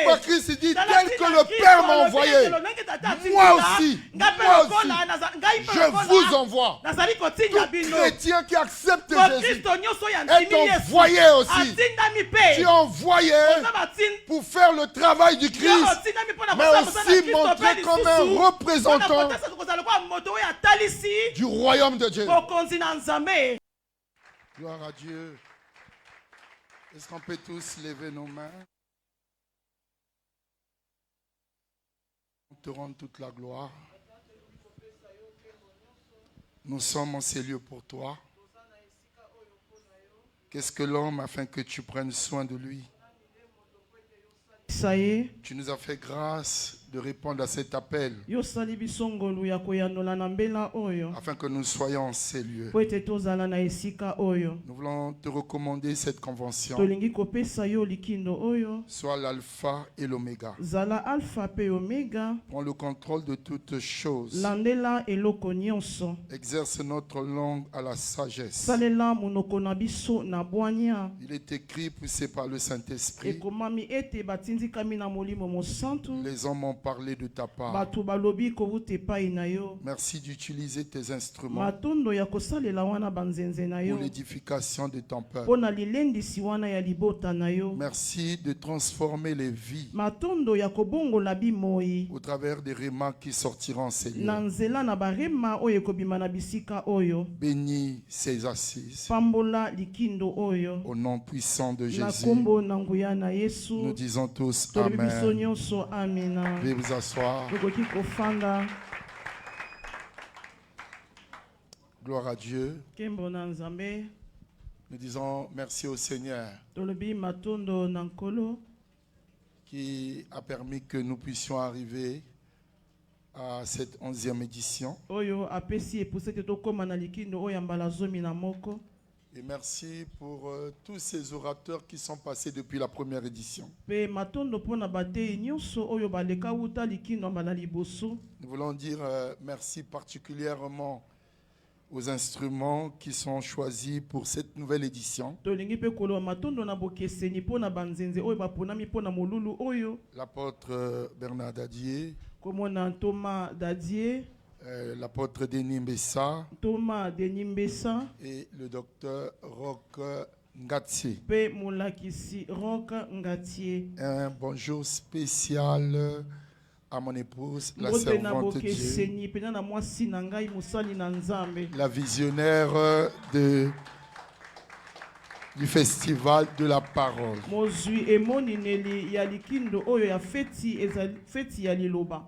Pas Christ dit tel que le Père m'a envoyé, moi aussi, je vous envoie. Tout chrétien qui accepte Jésus est envoyé aussi. Tu es envoyé pour faire le travail du Christ, mais aussi montrer comme un représentant du royaume de Dieu. Gloire à Dieu. Est-ce qu'on peut tous lever nos mains? On te rend toute la gloire. Nous sommes en ces lieux pour toi. Qu'est-ce que l'homme afin que tu prennes soin de lui? Tu nous as fait grâce de répondre à cet appel afin que nous soyons en ces lieux. Nous voulons te recommander cette convention. Sois l'alpha et l'oméga. Prends le contrôle de toutes choses. Exerce notre langue à la sagesse. Il est écrit, poussé par le Saint-Esprit. Les hommes ont parlé de ta part. Merci d'utiliser tes instruments pour l'édification de ton peuple. Merci de transformer les vies au travers des rémas qui sortiront, Seigneur. Bénis ces assises. Au nom puissant de Jésus, nous disons tous Amen. Veuillez vous asseoir. Gloire à Dieu. Nous disons merci au Seigneur qui a permis que nous puissions arriver à cette 11e édition. Et merci pour tous ces orateurs qui sont passés depuis la première édition. Nous voulons dire merci particulièrement aux instruments qui sont choisis pour cette nouvelle édition. L'apôtre Bernard Dadier, l'apôtre Denis Mbessa, et le docteur Roch Ngatié. Un bonjour spécial à mon épouse, la servante de Dieu, la visionnaire du festival de la parole.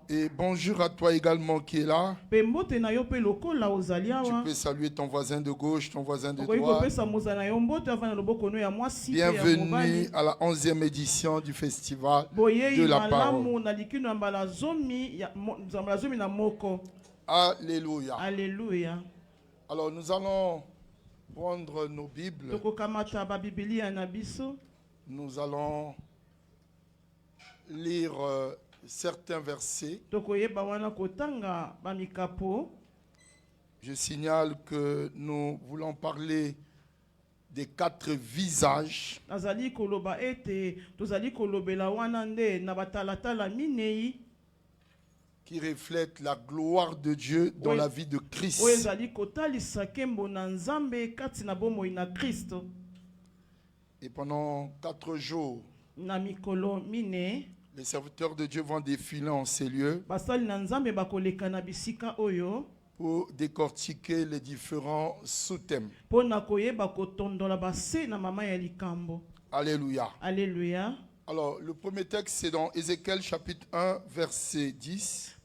Et bonjour à toi également qui est là. Tu peux saluer ton voisin de gauche, ton voisin de droite. Bienvenue à la 11e édition du festival de la parole. Alléluia. Alléluia. Alors nous allons prendre nos Bibles. Nous allons lire certains versets. Je signale que nous voulons parler des 4 visages qui reflètent la gloire de Dieu dans la vie de Christ. Et pendant 4 jours, les serviteurs de Dieu vont défiler en ces lieux pour décortiquer les différents sous-thèmes. Alléluia. Alléluia. Alors, le premier texte, c'est dans Ézéchiel chapitre 1, verset 10.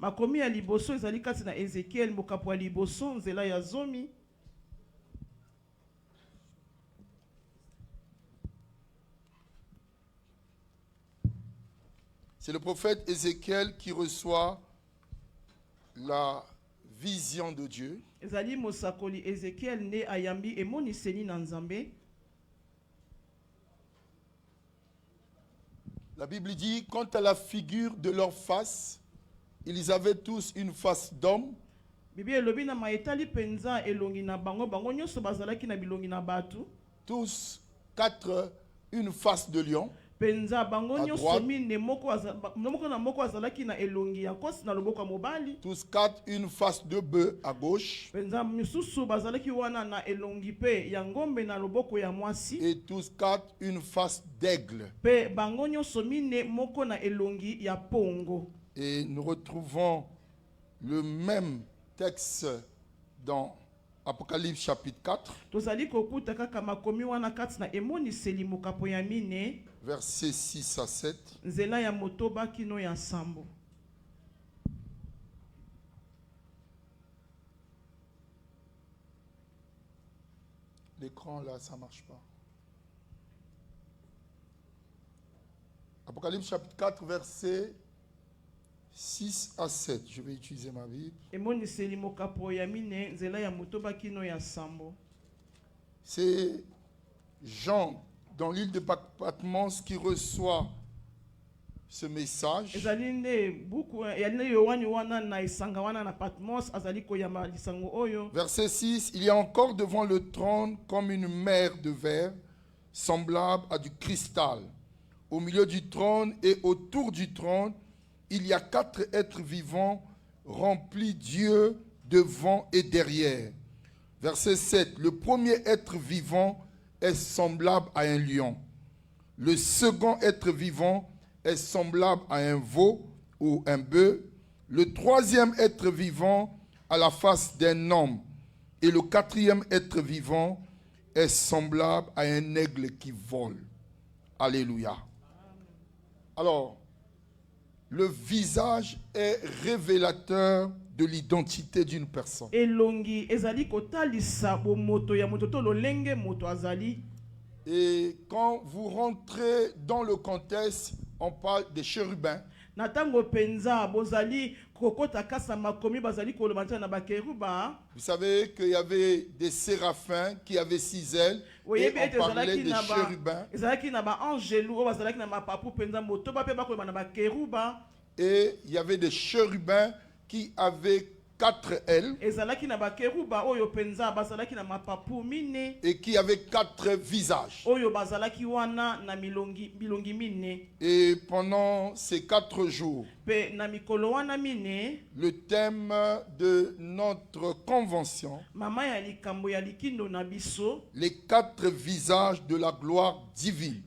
C'est le prophète Ézéchiel qui reçoit la vision de Dieu. La Bible dit, quant à la figure de leur face, ils avaient tous une face d'homme. Tous 4 une face de lion. penza bango nyonso mine moko na moko azalaki na elongi ya kosi na loboko ya mobali. Tous quatre une face de bœuf à gauche. Penza misusu bazalaki wana na elongi pe ya ngombe na loboko ya mwasi. Et tous quatre une face d'aigle. Pe bango nyonso mine moko na elongi ya pongo. Et nous retrouvons le même texte dans Apocalypse chapitre 4. Tozali kokuta kaka makomi wana kati na emoniseli mokapo ya mine. Versets 6 à 7. Nzela ya motoba kino ya sambo. L'écran là, ça marche pas. Apocalypse chapitre 4, versets 6 à 7. Je vais utiliser ma Bible. C'est Jean, dans l'île de Patmos, qui reçoit ce message. Verset 6, il y a encore devant le trône comme une mer de verre, semblable à du cristal. Au milieu du trône et autour du trône, il y a 4 êtres vivants remplis Dieu devant et derrière. Verset 7, le premier être vivant est semblable à un lion. Le second être vivant est semblable à un veau ou un bœuf. Le troisième être vivant a la face d'un homme. Et le quatrième être vivant est semblable à un aigle qui vole. Alléluia. Alors, le visage est révélateur de l'identité d'une personne. Et quand vous rentrez dans le contexte, on parle des chérubins. Vous savez qu'il y avait des séraphins qui avaient 6 ailes. Et on parlait des chérubins. Et il y avait des chérubins qui avaient 4 ailes. Et qui avaient 4 visages. Et pendant ces 4 jours, le thème de notre convention, les 4 visages de la gloire divine.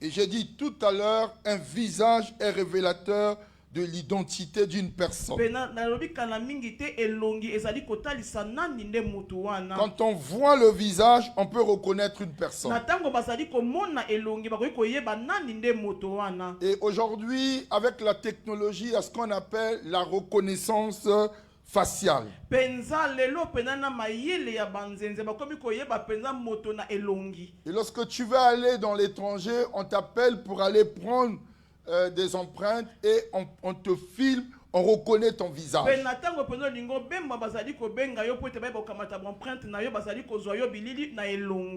Et j'ai dit tout à l'heure, un visage est révélateur de l'identité d'une personne. Quand on voit le visage, on peut reconnaître une personne. Et aujourd'hui, avec la technologie, il y a ce qu'on appelle la reconnaissance faciale. Et lorsque tu veux aller dans l'étranger, on t'appelle pour aller prendre des empreintes et on te filme, on reconnaît ton visage.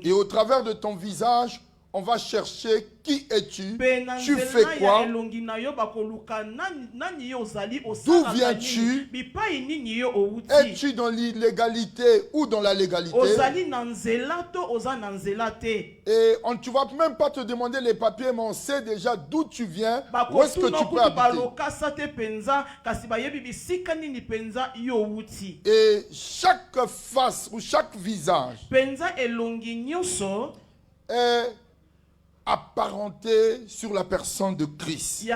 Et au travers de ton visage, on va chercher qui es-tu, tu fais quoi, d'où viens-tu, es-tu dans l'illégalité ou dans la légalité. Et tu ne vas même pas te demander les papiers, mais on sait déjà d'où tu viens, où est-ce que tu peux habiter. Et chaque face ou chaque visage est apparenté sur la personne de Christ.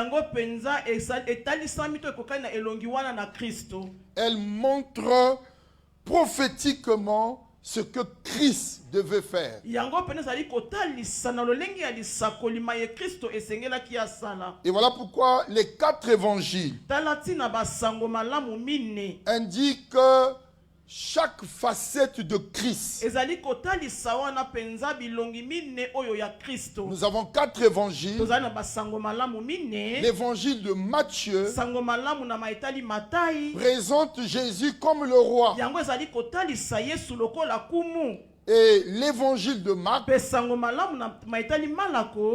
Elle montre prophétiquement ce que Christ devait faire. Et voilà pourquoi les 4 évangiles indiquent que chaque facette de Christ. Nous avons 4 évangiles. L'évangile de Matthieu présente Jésus comme le roi. Et l'évangile de Marc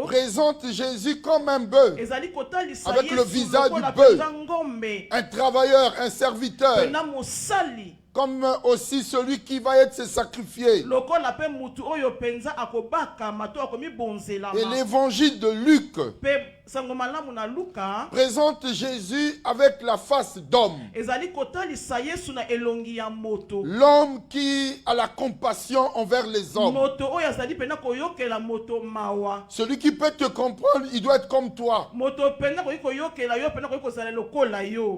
présente Jésus comme un bœuf, avec le visage du bœuf, un travailleur, un serviteur, comme aussi celui qui va être sacrifié. Et l'évangile de Luc présente Jésus avec la face d'homme. L'homme qui a la compassion envers les hommes. Celui qui peut te comprendre, il doit être comme toi.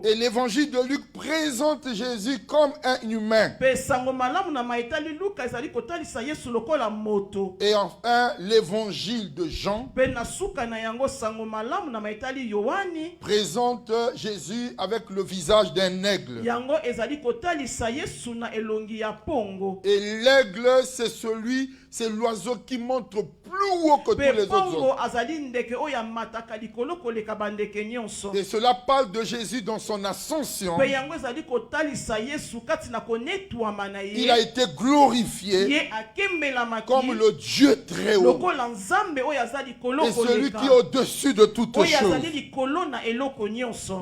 Et l'évangile de Luc présente Jésus comme un humain. Et enfin, l'évangile de Jean présente Jésus avec le visage d'un aigle. Et l'aigle, c'est l'oiseau qui montre plus haut que tous les autres. Et cela parle de Jésus dans son ascension. Il a été glorifié comme le Dieu très haut. Et celui qui est au-dessus de toutes choses.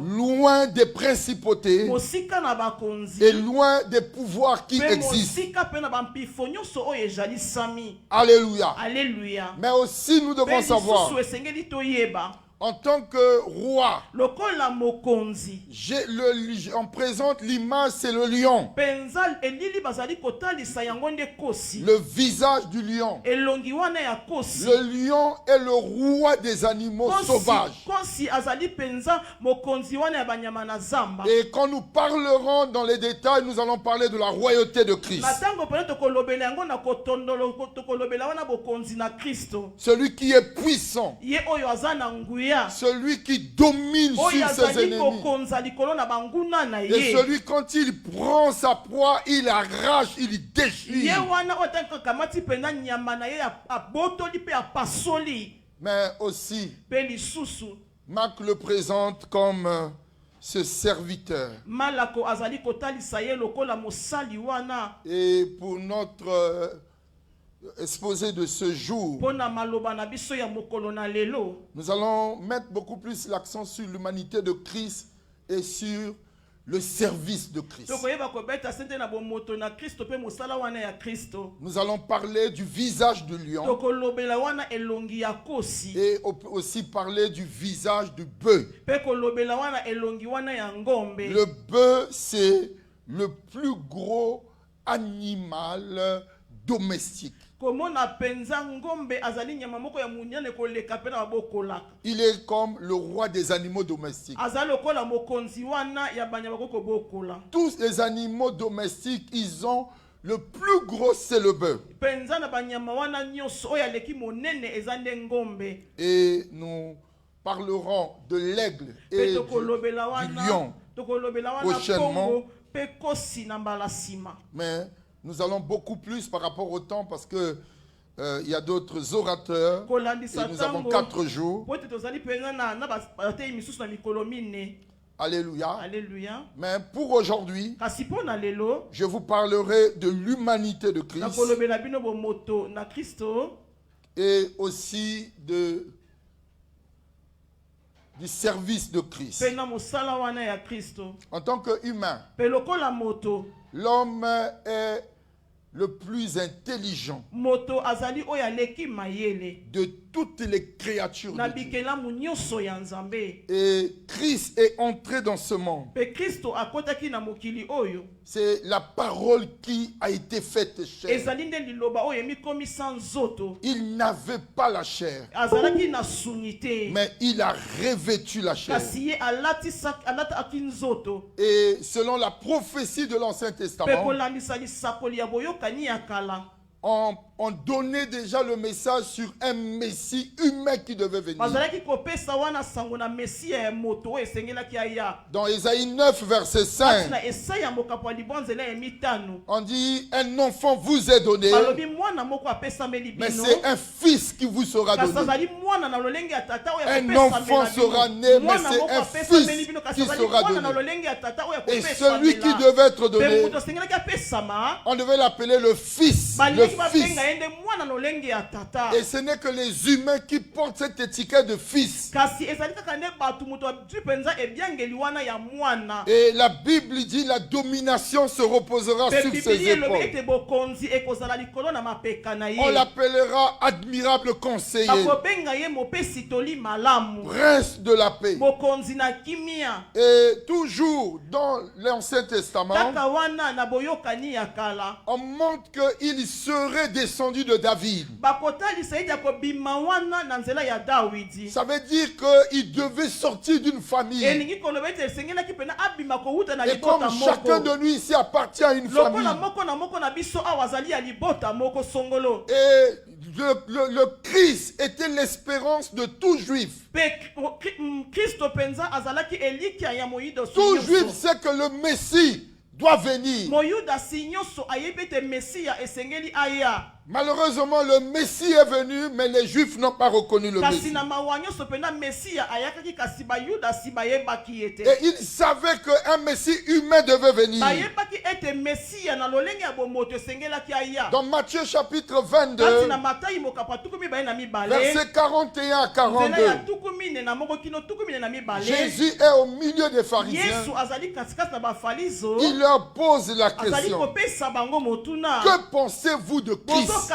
Loin des principautés et loin des pouvoirs qui existent. Alléluia. Alléluia. Mais aussi nous devons savoir, en tant que roi, on présente l'image, c'est le lion. Le visage du lion. Le lion est le roi des animaux sauvages. Et quand nous parlerons dans les détails, nous allons parler de la royauté de Christ. Celui qui est puissant. Celui qui domine sur ses ennemis. Et celui, quand il prend sa proie, il arrache, il déchire. Mais aussi, Marc le présente comme ce serviteur. Et pour notre exposé de ce jour, nous allons mettre beaucoup plus l'accent sur l'humanité de Christ et sur le service de Christ. Nous allons parler du visage du lion et aussi parler du visage du bœuf. Le bœuf, c'est le plus gros animal domestique. Il est comme le roi des animaux domestiques. Tous les animaux domestiques, ils ont le plus gros, c'est le bœuf. Et nous parlerons de l'aigle et du lion prochainement. Mais nous allons beaucoup plus par rapport au temps parce que il y a d'autres orateurs et nous avons 4 jours. Alléluia. Alléluia. Mais pour aujourd'hui, je vous parlerai de l'humanité de Christ et aussi du service de Christ. En tant qu'humain, l'homme est le plus intelligent de toutes les créatures de Dieu. Et Christ est entré dans ce monde. C'est la parole qui a été faite chair. Il n'avait pas la chair, mais il a revêtu la chair. Et selon la prophétie de l'Ancien Testament, on donnait déjà le message sur un Messie humain qui devait venir. Dans Ésaïe 9, verset 5, on dit un enfant vous est donné, mais c'est un fils qui vous sera donné. Un enfant sera né, mais c'est un fils qui sera donné. Et celui qui devait être donné, on devait l'appeler le fils. Le fils. Et ce n'est que les humains qui portent cette étiquette de fils. Et la Bible dit la domination se reposera sur ses épaules. On l'appellera admirable conseiller, prince de la paix. Et toujours dans l'Ancien Testament, on montre qu'il serait descendu de David. Ça veut dire qu'il devait sortir d'une famille. Et comme chacun de nous ici appartient à une famille, et le Christ était l'espérance de tout juif. Tout juif sait que le Messie doit venir. Malheureusement, le Messie est venu, mais les Juifs n'ont pas reconnu le Messie. Et ils savaient qu'un Messie humain devait venir. Dans Matthieu chapitre 22, versets 41 à 42, Jésus est au milieu des pharisiens. Il leur pose la question: que pensez-vous de Christ? De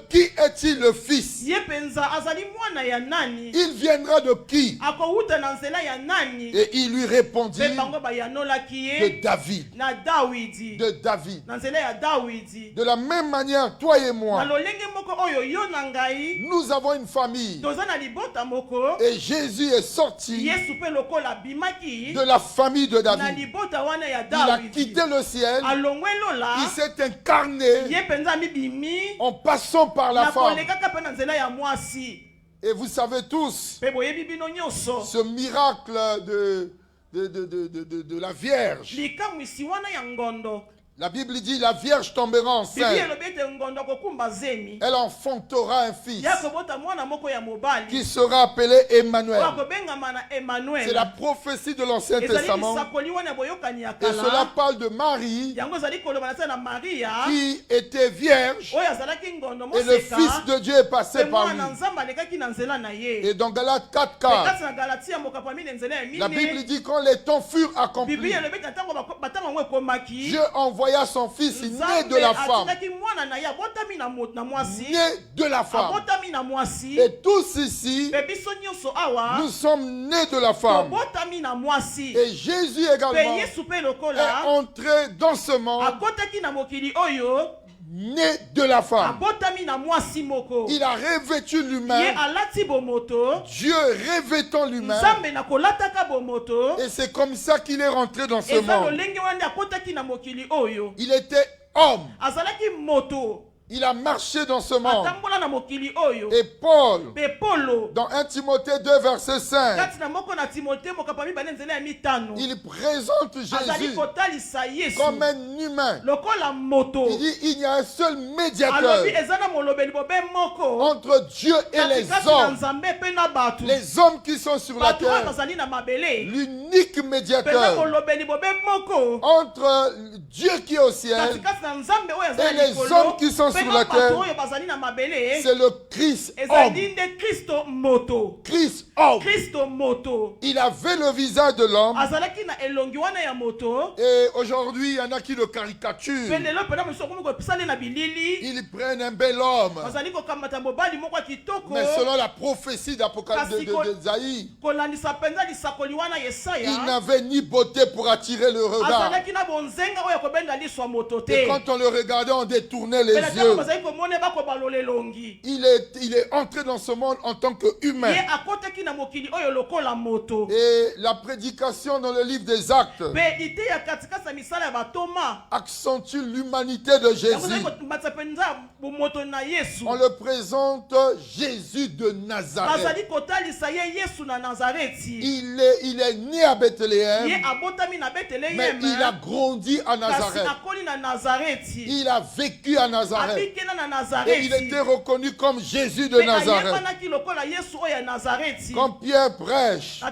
qui est-il le fils? Il viendra de qui? Et il lui répondit: de David. De David. De la même manière, toi et moi, nous avons une famille. Et Jésus est sorti de la famille de David. Il a quitté le ciel. Il s'est incarné en passant par la femme. Et vous savez tous ce miracle de la Vierge. La Bible dit la Vierge tombera enceinte. Elle enfantera un fils qui sera appelé Emmanuel. C'est la prophétie de l'Ancien Testament. Et cela parle de Marie qui était vierge et le Fils de Dieu est passé par lui. Et dans Galates 4:4, la Bible dit quand les temps furent accomplis, Dieu envoya son fils né de la femme. Né de la femme. Et tous ici, nous sommes nés de la femme. Et Jésus également est entré dans ce monde né de la femme. Il a revêtu l'humain. Dieu revêtant l'humain. Et c'est comme ça qu'il est rentré dans ce monde. Il était homme. Il a marché dans ce monde. Et Paul, dans 1 Timothée 2, verset 5, il présente Jésus comme un humain. Il dit il y a un seul médiateur entre Dieu et les hommes. Les hommes qui sont sur la terre. L'unique médiateur entre Dieu qui est au ciel et les hommes qui sont sur la terre, c'est le Christ homme. Christ homme. Il avait le visage de l'homme. Et aujourd'hui, il y en a qui le caricaturent. Ils prennent un bel homme. Mais selon la prophétie d'Apocalypse d'Ésaïe, il n'avait ni beauté pour attirer le regard. Et quand on le regardait, on détournait les yeux. Il est entré dans ce monde en tant qu'humain. Et la prédication dans le livre des Actes accentue l'humanité de Jésus. On le présente Jésus de Nazareth. Il est né à Bethléem, mais il a grandi à Nazareth. Il a vécu à Nazareth. Et il était reconnu comme Jésus de Nazareth. Quand Pierre prêche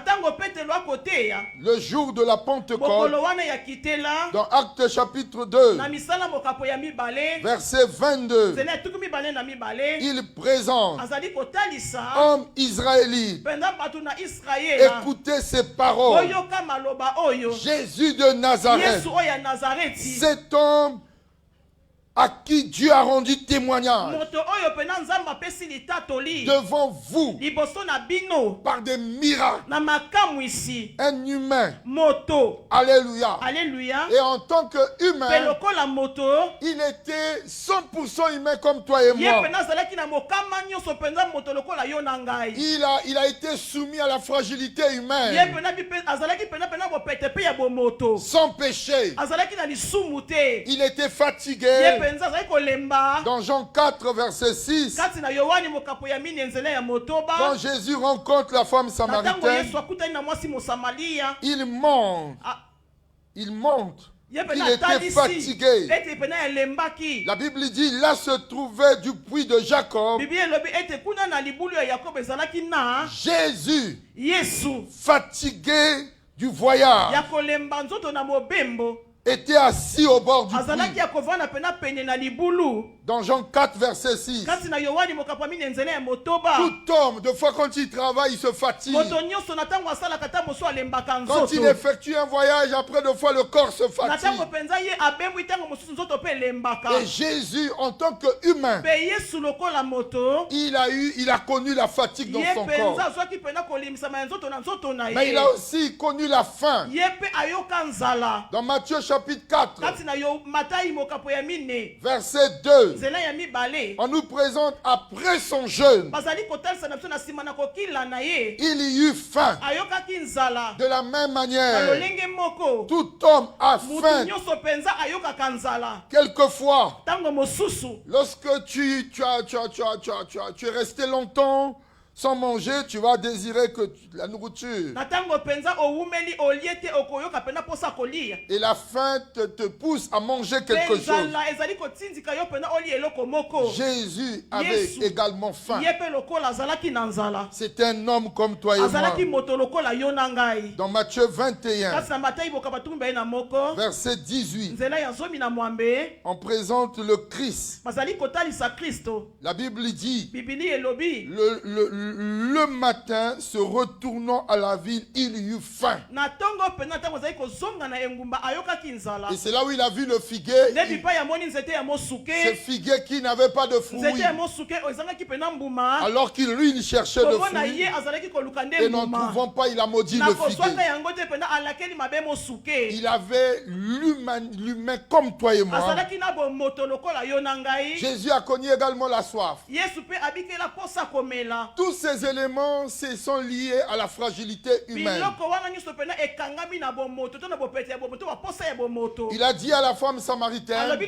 le jour de la Pentecôte, dans Actes chapitre 2, verset 22, il présente homme israélite. Écoutez ces paroles. Jésus de Nazareth, cet homme à qui Dieu a rendu témoignage devant vous par des miracles. Un humain. Alléluia. Et en tant qu'humain, il était 100% humain comme toi et moi. Il a été soumis à la fragilité humaine. Sans péché. Il était fatigué. Dans Jean 4, verset 6, quand Jésus rencontre la femme samaritaine, il montre. Il était fatigué. La Bible dit, là se trouvait du puits de Jacob Jésus, fatigué du voyage, était assis au bord du puits. Dans Jean 4, verset 6. Tout homme, de fois quand il travaille, il se fatigue. Quand il effectue un voyage, après de fois le corps se fatigue. Et Jésus, en tant qu'humain, il a connu la fatigue dans son corps. Mais il a aussi connu la faim. Dans Matthieu chapitre 4, verset 2, on nous présente après son jeûne, il y eut faim. De la même manière, tout homme a faim. Quelquefois, lorsque tu es resté longtemps sans manger, tu vas désirer que la nourriture. Et la faim te pousse à manger quelque chose. Jésus avait également faim. C'est un homme comme toi et moi. Dans Matthieu 21, verset 18, on présente le Christ. La Bible dit, le matin, se retournant à la ville, il y eut faim. Et c'est là où il a vu le figuier. Ce figuier qui n'avait pas de fruits. Alors qu'il cherchait le fruit. Et n'en trouvant pas, il a maudit le figuier. Il avait l'humain comme toi et moi. Jésus a connu également la soif. Tous ces éléments sont liés à la fragilité humaine. Il a dit à la femme samaritaine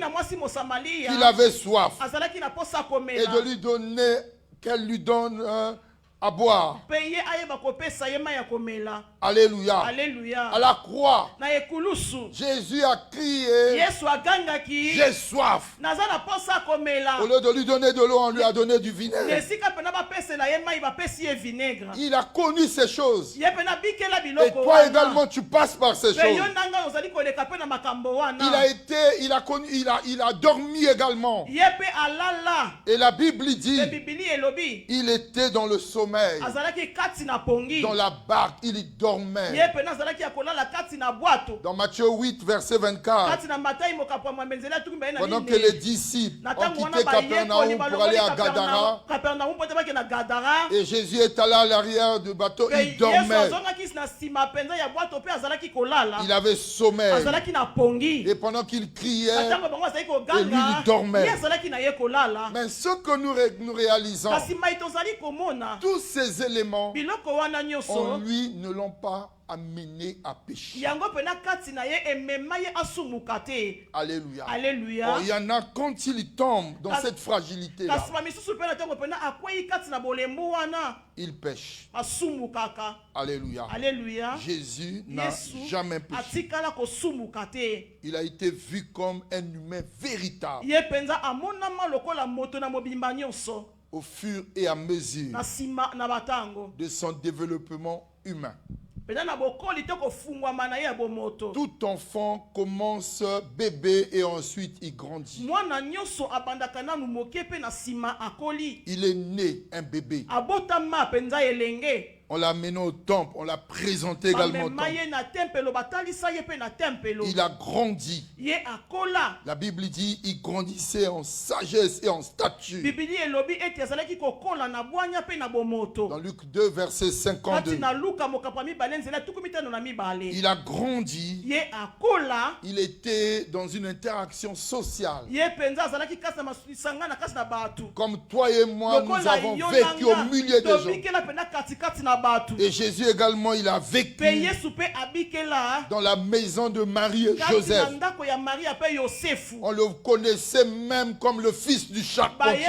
qu'il avait soif et de lui donner, qu'elle lui donne à boire. Alléluia. À la croix, Jésus a crié, j'ai soif. Au lieu de lui donner de l'eau, on lui a donné du vinaigre. Il a connu ces choses. Et toi également, tu passes par ces choses. Il a dormi également. Et la Bible dit, il était dans le sommeil. Dans la barque, il dormait. Dans Matthieu 8, verset 24, pendant que les disciples ont quitté Capernaum pour aller à Gadara, et Jésus est allé à l'arrière du bateau, il dormait. Il avait sommeil. Et pendant qu'il criait, et lui, il dormait. Mais ce que nous réalisons, tous tous ces éléments en lui ne l'ont pas amené à pécher. Alléluia. Alléluia. Oh, il y en a quand ils tombent dans cette fragilité-là, ils pêchent. Alléluia. Alléluia. Jésus n'a jamais péché. Il a été vu comme un humain véritable. Au fur et à mesure de son développement humain. Tout enfant commence bébé et ensuite il grandit. Il est né un bébé. On l'a amené au temple, on l'a présenté également au temple. Il a grandi. La Bible dit il grandissait en sagesse et en stature. Dans Luc 2, verset 52. Il a grandi. Il était dans une interaction sociale. Comme toi et moi, nous avons vécu au milieu des gens. Et Jésus également, il a vécu dans la maison de Marie et Joseph. On le connaissait même comme le fils du charpentier.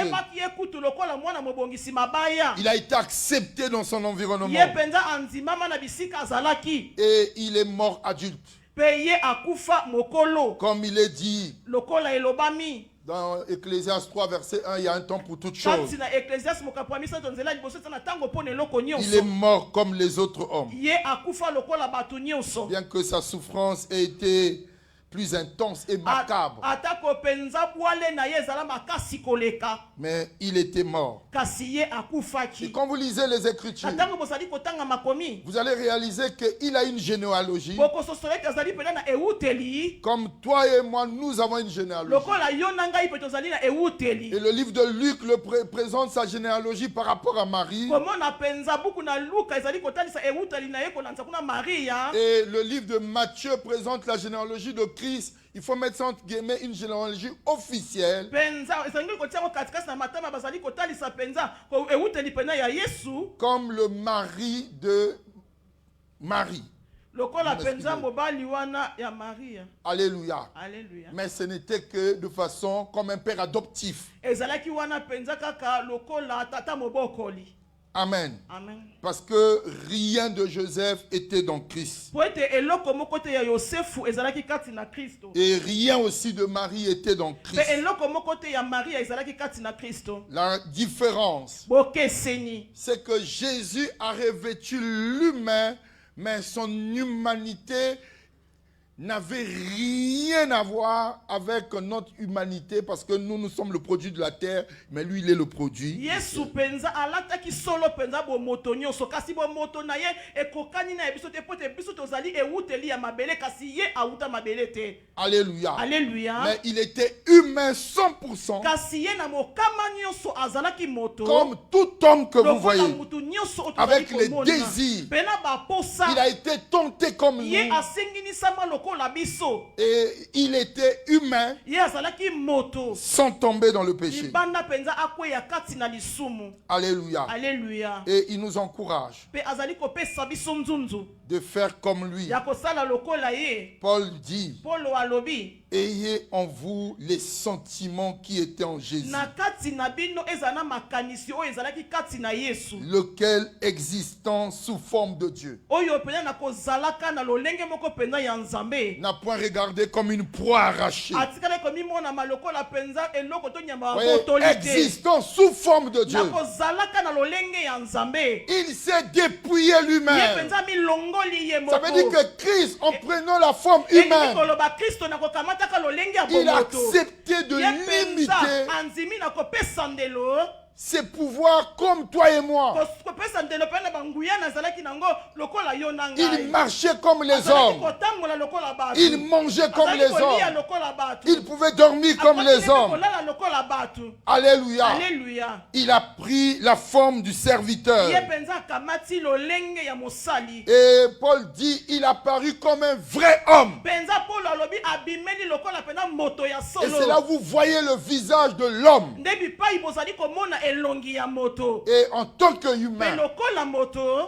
Il a été accepté dans son environnement. Et il est mort adulte. Comme il est dit dans Ecclésiaste 3, verset 1, il y a un temps pour toutes choses. Il est mort comme les autres hommes. Bien que sa souffrance ait été plus intense et macabre. Mais il était mort. Et quand vous lisez les Écritures, vous allez réaliser qu'il a une généalogie. Comme toi et moi, nous avons une généalogie. Et le livre de Luc présente sa généalogie par rapport à Marie. Et le livre de Matthieu présente la généalogie de Christ. Il faut mettre entre guillemets une généalogie officielle. Comme le mari de Marie. Alléluia. Alléluia. Mais ce n'était que de façon comme un père adoptif. Amen. Amen. Parce que rien de Joseph était dans Christ. Et rien aussi de Marie était dans Christ. La différence, c'est que Jésus a revêtu l'humain, mais son humanité n'avait rien à voir avec notre humanité, parce que nous sommes le produit de la terre, mais lui il est le produit. Alléluia. Alléluia. Mais il était humain 100%, comme tout homme que vous voyez, avec les désirs. Il a été tenté comme nous. Et il était humain sans tomber dans le péché. Alléluia. Alléluia. Et il nous encourage de faire comme lui. Paul dit, ayez en vous les sentiments qui étaient en Jésus, lequel existant sous forme de Dieu n'a point regardé comme une proie arrachée. Voyez, existant sous forme de Dieu, il s'est dépouillé lui-même. Ça veut dire que Christ, en prenant la forme humaine, il a accepté de limiter ses pouvoirs comme toi et moi. Il marchait comme les hommes. Il mangeait comme les hommes. Il pouvait dormir comme les hommes. Alléluia. Alléluia. Il a pris la forme du serviteur. Et Paul dit, il a paru comme un vrai homme. Et c'est là où vous voyez le visage de l'homme. Et en tant qu'humain,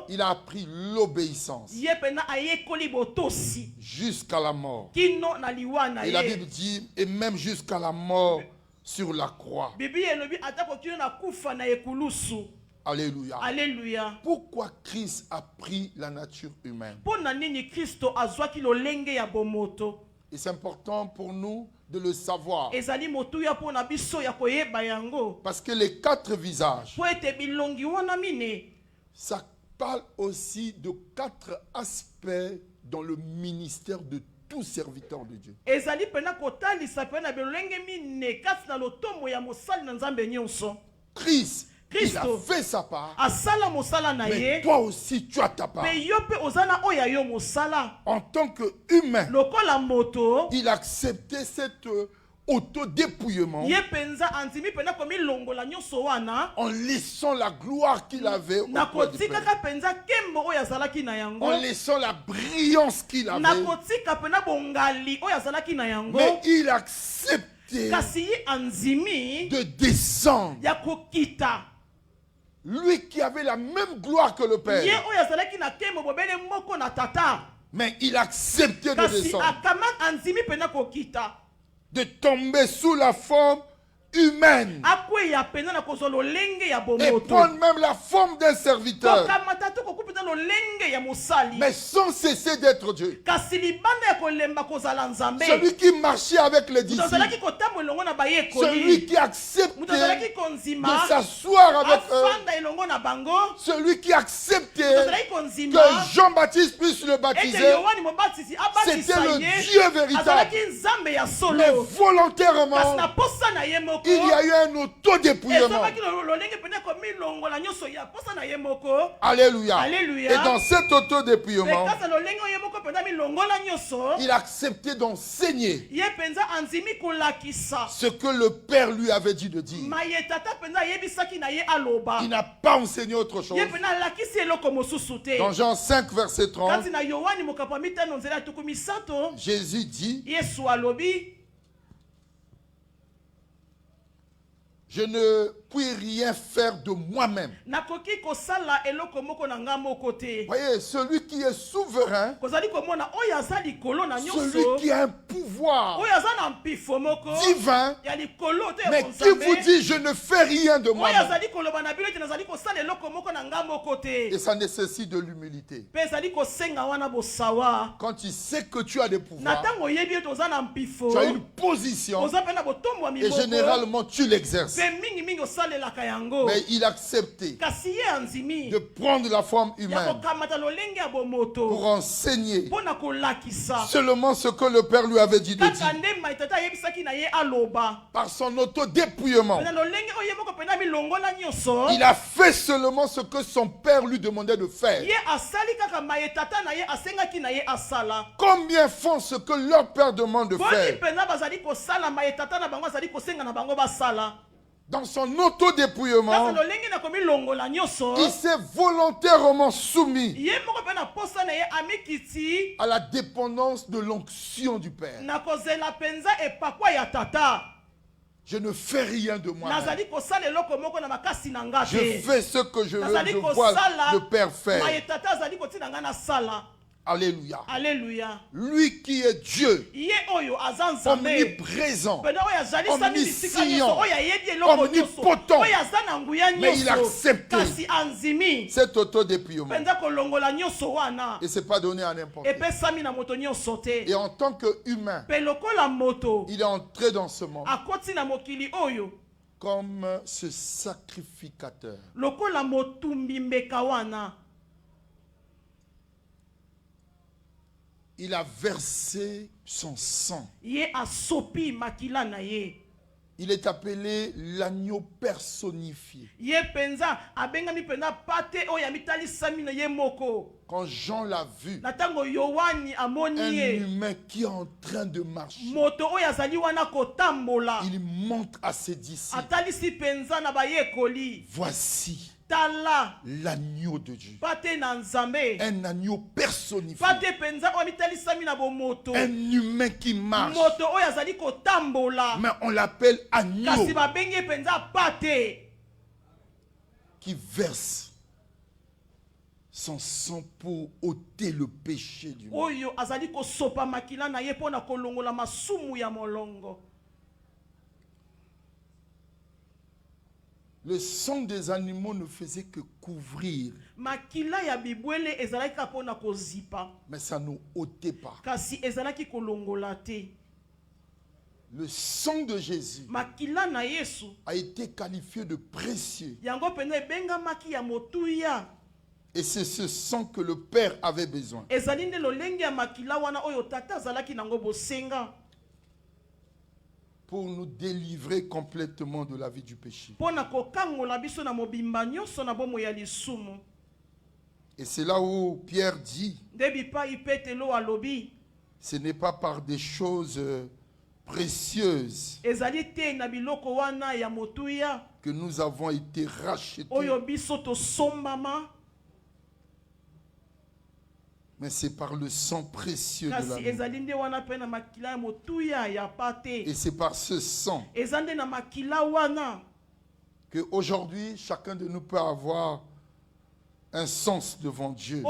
il a appris l'obéissance jusqu'à la mort. Et la Bible dit, et même jusqu'à la mort sur la croix. Alléluia. Alléluia. Pourquoi Christ a pris la nature humaine? Et c'est important pour nous de le savoir. Parce que les 4 visages, ça parle aussi de 4 aspects dans le ministère de tout serviteur de Dieu. Christ, il a fait sa part, mais toi aussi tu as ta part. En tant qu'humain, il a accepté cette autodépouillement en laissant la gloire qu'il avait auprès du Père, en laissant la brillance qu'il avait, mais il a accepté de descendre. Lui qui avait la même gloire que le Père, mais il a accepté de descendre, de tomber sous la forme humaine et prendre même la forme d'un serviteur, mais sans cesser d'être Dieu. Celui qui marchait avec les disciples, celui qui acceptait de s'asseoir avec eux, celui qui acceptait que Jean-Baptiste puisse le baptiser, c'était le Dieu véritable. Mais volontairement, il y a eu un autodépouillement. Alléluia. Alléluia. Et dans cet autodépouillement, il a accepté d'enseigner ce que le Père lui avait dit de dire. Il n'a pas enseigné autre chose. Dans Jean 5, verset 30, Jésus dit, je ne puis rien faire de moi-même. Voyez, celui qui est souverain, celui qui a un pouvoir divin, mais qui vous dit je ne fais rien de moi-même. Et ça nécessite de l'humilité. Quand il sait que tu as des pouvoirs, tu as une position, et généralement tu l'exerces. Mais il a accepté de prendre la forme humaine pour enseigner seulement ce que le Père lui avait dit de dire. Par son autodépouillement, il a fait seulement ce que son Père lui demandait de faire. Combien font ce que leur Père demande de faire? Dans son autodépouillement, il s'est volontairement soumis à la dépendance de l'onction du Père. Je ne fais rien de moi-même. Je fais ce que je veux, je vois le Père faire. Alléluia. Alléluia. Lui qui est Dieu, omniprésent, omniscient, omnipotent, mais il a accepté cet autodépouillement. Et ce n'est pas donné à n'importe qui. Et en tant qu'humain, il est entré dans ce monde comme ce sacrificateur. Il a versé son sang. Il est appelé l'agneau personnifié. Quand Jean l'a vu, un humain qui est en train de marcher, il montre à ses disciples, voici l'agneau de Dieu. Un agneau personnifié. Un humain qui marche. Mais on l'appelle agneau. qui verse son sang pour ôter le péché du monde. Oyo azali ko sopa makila na ye pona kolongola masumu ya molongo. Le sang des animaux ne faisait que couvrir. Makila ya bibwele ezalaki pona kozipa. Mais ça ne ôtait pas. Kasi ezalaki kolongola te. Le sang de Jésus makila na Yesu a été qualifié de précieux. Yango pene benga maki ya motuya. Et c'est ce sang que le Père avait besoin. Ezali nde lolenge ya makila wana oyo tata azalaki nango bosenga. Pour nous délivrer complètement de la vie du péché. Et c'est là où Pierre dit, ce n'est pas par des choses précieuses que nous avons été rachetés, mais c'est par le sang précieux de l'agneau. Et c'est par ce sang qu'aujourd'hui, chacun de nous peut avoir un sens devant Dieu.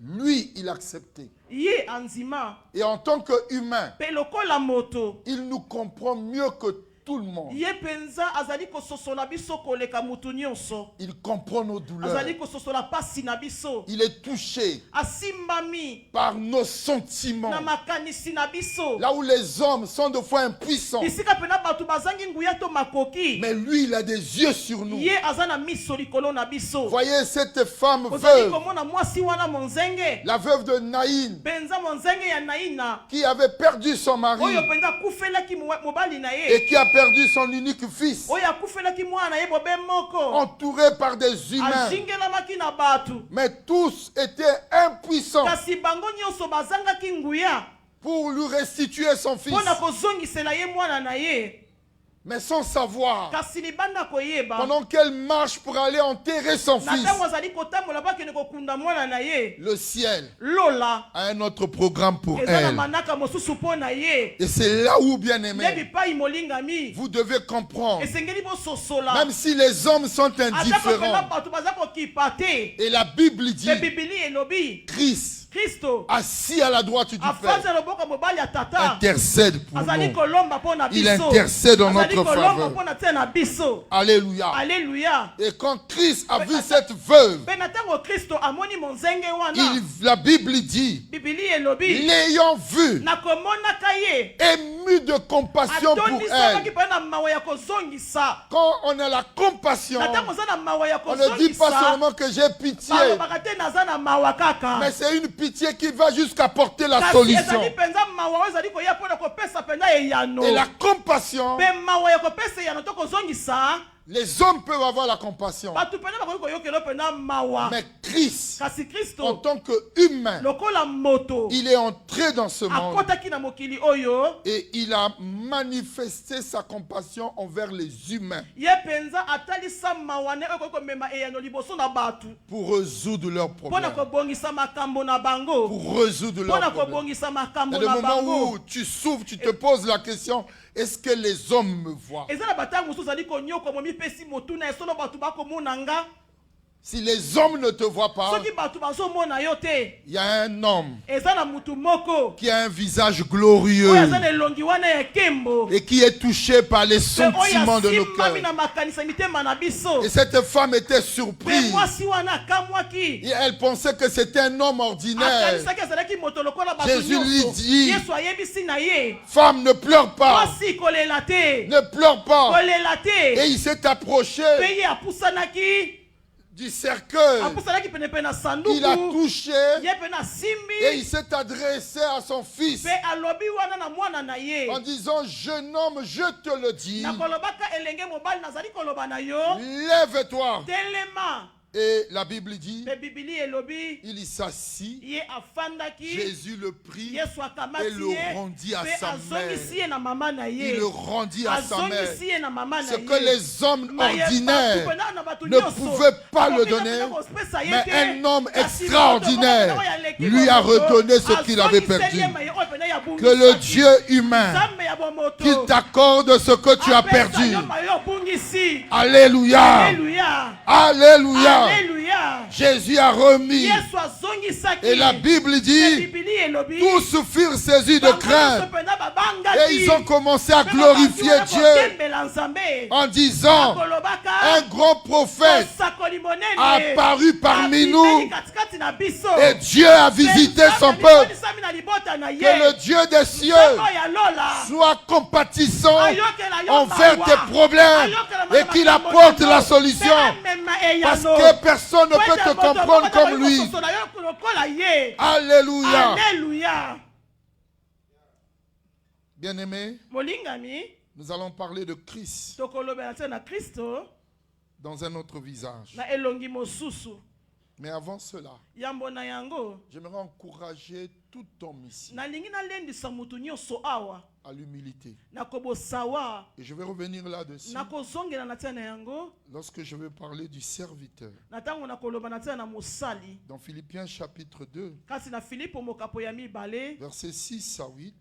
Lui, il a accepté. Et en tant qu'humain, il nous comprend mieux que tout le monde. Il comprend nos douleurs. Il est touché par nos sentiments. Là où les hommes sont de fois impuissants. Mais lui, il a des yeux sur nous. Voyez cette femme veuve. La veuve de Naïn. Qui avait perdu son mari. Et qui a perdu son unique fils, entouré par des humains, mais tous étaient impuissants pour lui restituer son fils. Mais sans savoir pendant qu'elle marche pour aller enterrer son fils, le ciel a un autre programme pour elle. Et c'est là où, bien aimé, vous devez comprendre, même si les hommes sont indifférents, et la Bible dit, Christ assis à la droite du Père intercède pour nous. Il intercède en notre faveur. Alléluia. Alléluia. Et quand Christ a vu cette veuve, la Bible dit, l'ayant vue, ému de compassion pour elle. Quand on a la compassion, on ne dit pas seulement que j'ai pitié, mais c'est une pitié qui va jusqu'à porter la solution. Et la compassion, les hommes peuvent avoir la compassion. Mais Christ, en tant qu'humain, il est entré dans ce monde et il a manifesté sa compassion envers les humains pour résoudre leurs problèmes. Pour résoudre leurs problèmes. Et le moment où tu souffres, tu te poses la question, est-ce que les hommes me voient? Si les hommes ne te voient pas, il y a un homme qui a un visage glorieux et qui est touché par les sentiments de nos cœurs. Et cette femme était surprise. Et elle pensait que c'était un homme ordinaire. Jésus lui dit, femme, ne pleure pas. Ne pleure pas. Et il s'est approché du cercueil. Il a touché et il s'est adressé à son fils en disant, jeune homme, je te le dis, lève-toi. Et la Bible dit, il s'assit, Jésus le prit et le rendit à sa mère. Il le rendit à sa mère. Ce que les hommes ordinaires ne pouvaient pas le donner, mais un homme extraordinaire lui a redonné ce qu'il avait perdu. Que le Dieu humain qu'il t'accorde ce que tu as perdu. Alléluia. Alléluia. Jésus a remis. Et la Bible dit, tous furent saisis de crainte. Et ils ont commencé à glorifier Dieu en disant, un grand prophète a apparu parmi nous. Et Dieu a visité son peuple. Que le Dieu des cieux soit compatissant envers tes problèmes et qu'il apporte la solution. Parce que personne ne peut te comprendre comme lui. Alléluia. Bien-aimés, nous allons parler de Christ dans un autre visage. Mais avant cela, j'aimerais encourager tout homme ici à l'humilité. Et je vais revenir là-dessus lorsque je vais parler du serviteur. Dans Philippiens chapitre 2, versets 6 à 8,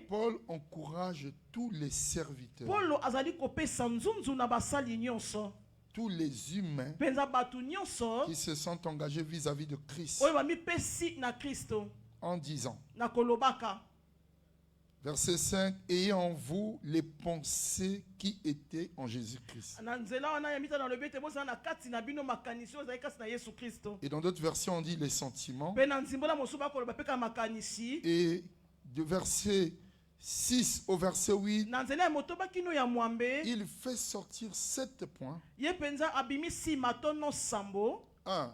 Paul encourage tous les serviteurs, tous les humains qui se sont engagés vis-à-vis de Christ en disant, verset 5, ayez en vous les pensées qui étaient en Jésus-Christ. Et dans d'autres versions, on dit les sentiments. Et de verset 6 au verset 8, il fait sortir 7 points. 1.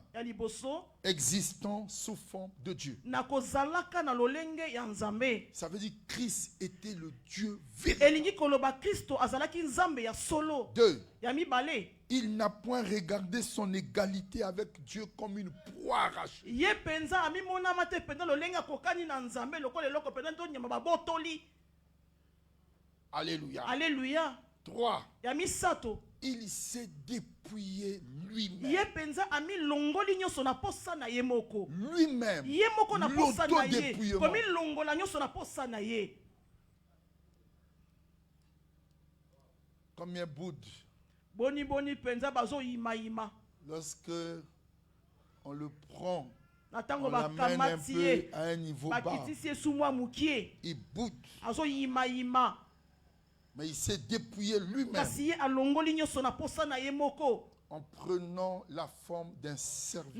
Existant sous forme de Dieu. Ça veut dire que Christ était le Dieu véritable. 2. Il n'a point regardé son égalité avec Dieu comme une proie arrachée. Alléluia. Alléluia. 3. Il s'est dépouillé lui-même. Lui-même. L'autodépouillement. Comme un bouddha. Lorsque on le prend, on l'amène un peu à un niveau bas, il boude. Mais il s'est dépouillé lui-même en prenant la forme d'un serviteur.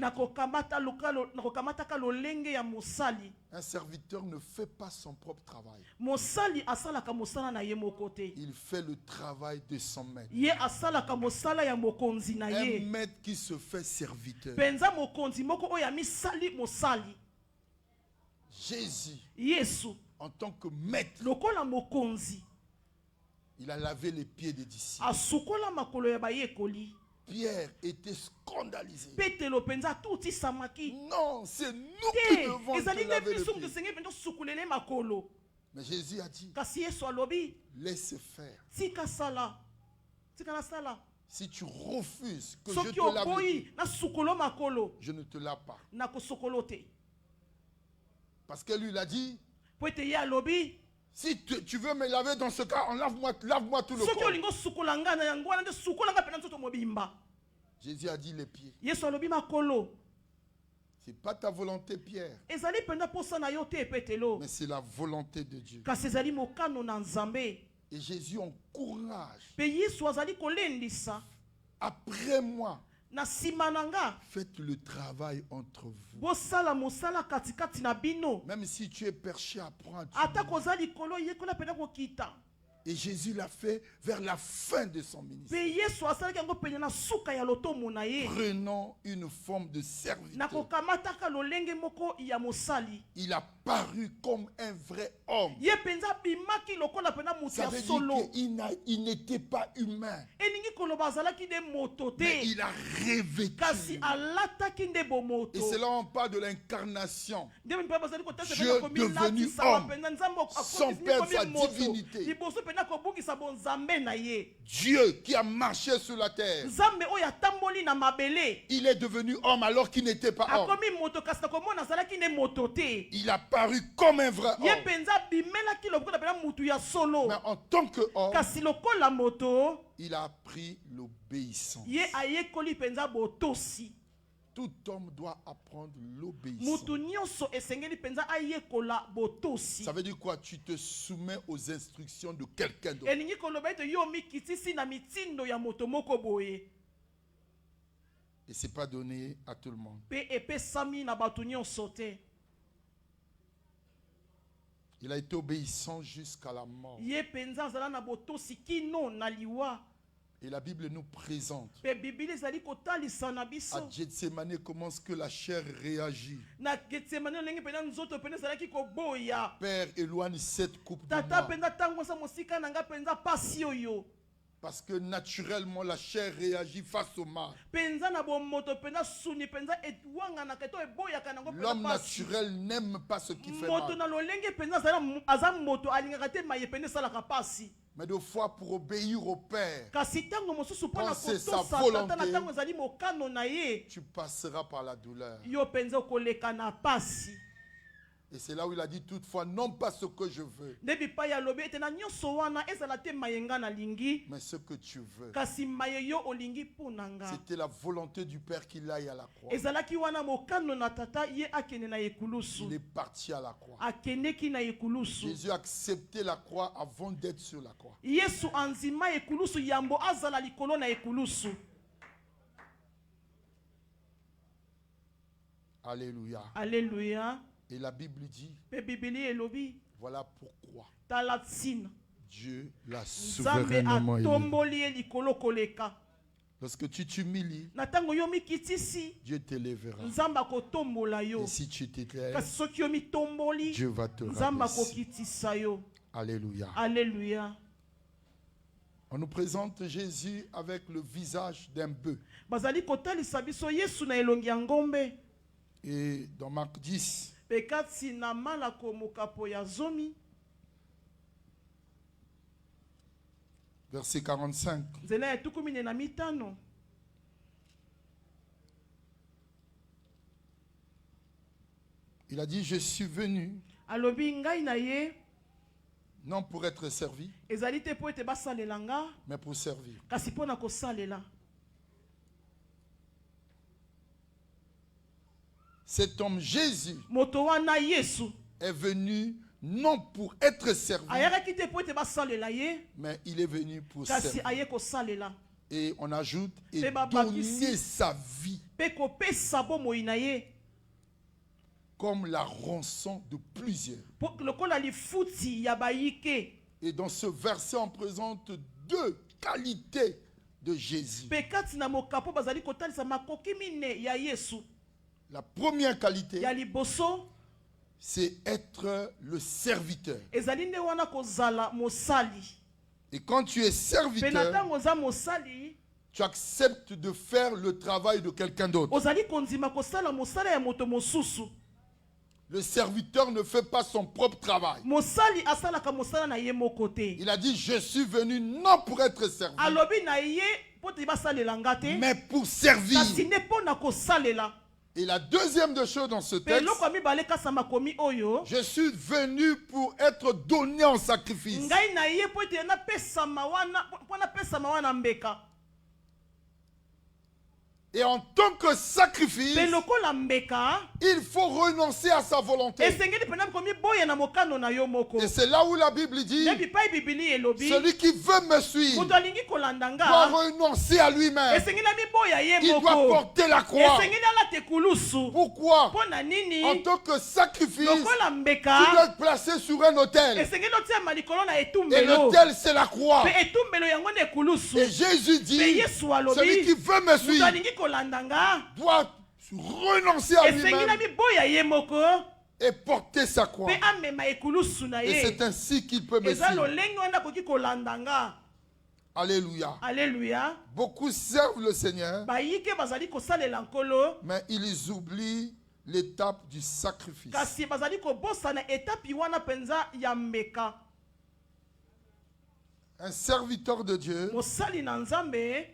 Un serviteur ne fait pas son propre travail. Il fait le travail de son maître. Un maître qui se fait serviteur. Jésus, en tant que maître, il a lavé les pieds des disciples. Pierre était scandalisé. Non, c'est nous qui devons te laver les pieds. Mais Jésus a dit, laisse faire. Si tu refuses que je te lave les pieds, je ne te lave pas. Parce que lui, il a dit, si tu veux me laver dans ce cas, lave-moi tout le corps. Jésus a dit les pieds. C'est pas ta volonté, Pierre. Mais c'est la volonté de Dieu. Et Jésus encourage. Après moi, faites le travail entre vous. Même si tu es perché à prendre. Et Jésus l'a fait vers la fin de son ministère. Prenant une forme de serviteur. Il a paru comme un vrai homme. Ça veut dire qu'il n'était pas humain. Mais il a revêtu. Et c'est là on parle de l'incarnation. Dieu devenu homme. Son Père, sa divinité. Dieu qui a marché sur la terre. Il est devenu homme alors qu'il n'était pas homme. Il a paru comme un vrai homme. Mais en tant qu'homme, il a appris l'obéissance. Tout homme doit apprendre l'obéissance. Ça veut dire quoi? Tu te soumets aux instructions de quelqu'un d'autre. Et ce n'est pas donné à tout le monde. Il a été obéissant jusqu'à la mort. Et la Bible nous présente à Gethsemane comment est-ce que la chair réagit. Père, éloigne cette coupe de moi. Parce que naturellement la chair réagit face au mal. L'homme naturel n'aime pas ce qui fait mal. Mais de fois pour obéir au Père, quand c'est sa volonté, tu passeras par la douleur. Et c'est là où il a dit toutefois, non pas ce que je veux, mais ce que tu veux. C'était la volonté du Père qu'il aille à la croix. Il est parti à la croix. Jésus a accepté la croix avant d'être sur la croix. Alléluia. Alléluia. Et la Bible dit, voilà pourquoi Dieu l'a souverainement élevé. Lorsque tu t'humilies, Dieu t'élèvera. Et si tu t'élèves, Dieu va te rabaisser. Alléluia. Alléluia. On nous présente Jésus avec le visage d'un bœuf. Et dans Marc 10, verset 45. Il a dit, je suis venu non pour être servi, mais pour servir. Cet homme Jésus est venu non pour être servi, mais il est venu pour servir. Et on ajoute, et donner sa vie comme la rançon de plusieurs. Et dans ce verset, on présente deux qualités de Jésus. La première qualité, c'est être le serviteur. Et quand tu es serviteur, tu acceptes de faire le travail de quelqu'un d'autre. Le serviteur ne fait pas son propre travail. Il a dit, je suis venu non pour être servi, mais pour servir. Et la deuxième des choses dans ce texte, je suis venu pour être donné en sacrifice. Et en tant que sacrifice, il faut renoncer à sa volonté. Et c'est là où la Bible dit, celui qui veut me suivre doit renoncer à lui-même. Il doit porter la croix. Pourquoi? En tant que sacrifice, tu dois te placer sur un autel. Et l'autel, c'est la croix. Et Jésus dit, celui qui veut me suivre doit renoncer à lui-même et porter sa croix. Et c'est ainsi qu'il peut me suivre. Alléluia. Alléluia. Beaucoup servent le Seigneur, Bayike bazali kosalela nkolo, mais ils oublient l'étape du sacrifice. kasi bazali kobosana etape wana penza ya mbeka. Un serviteur de Dieu, Mosali na Nzambe,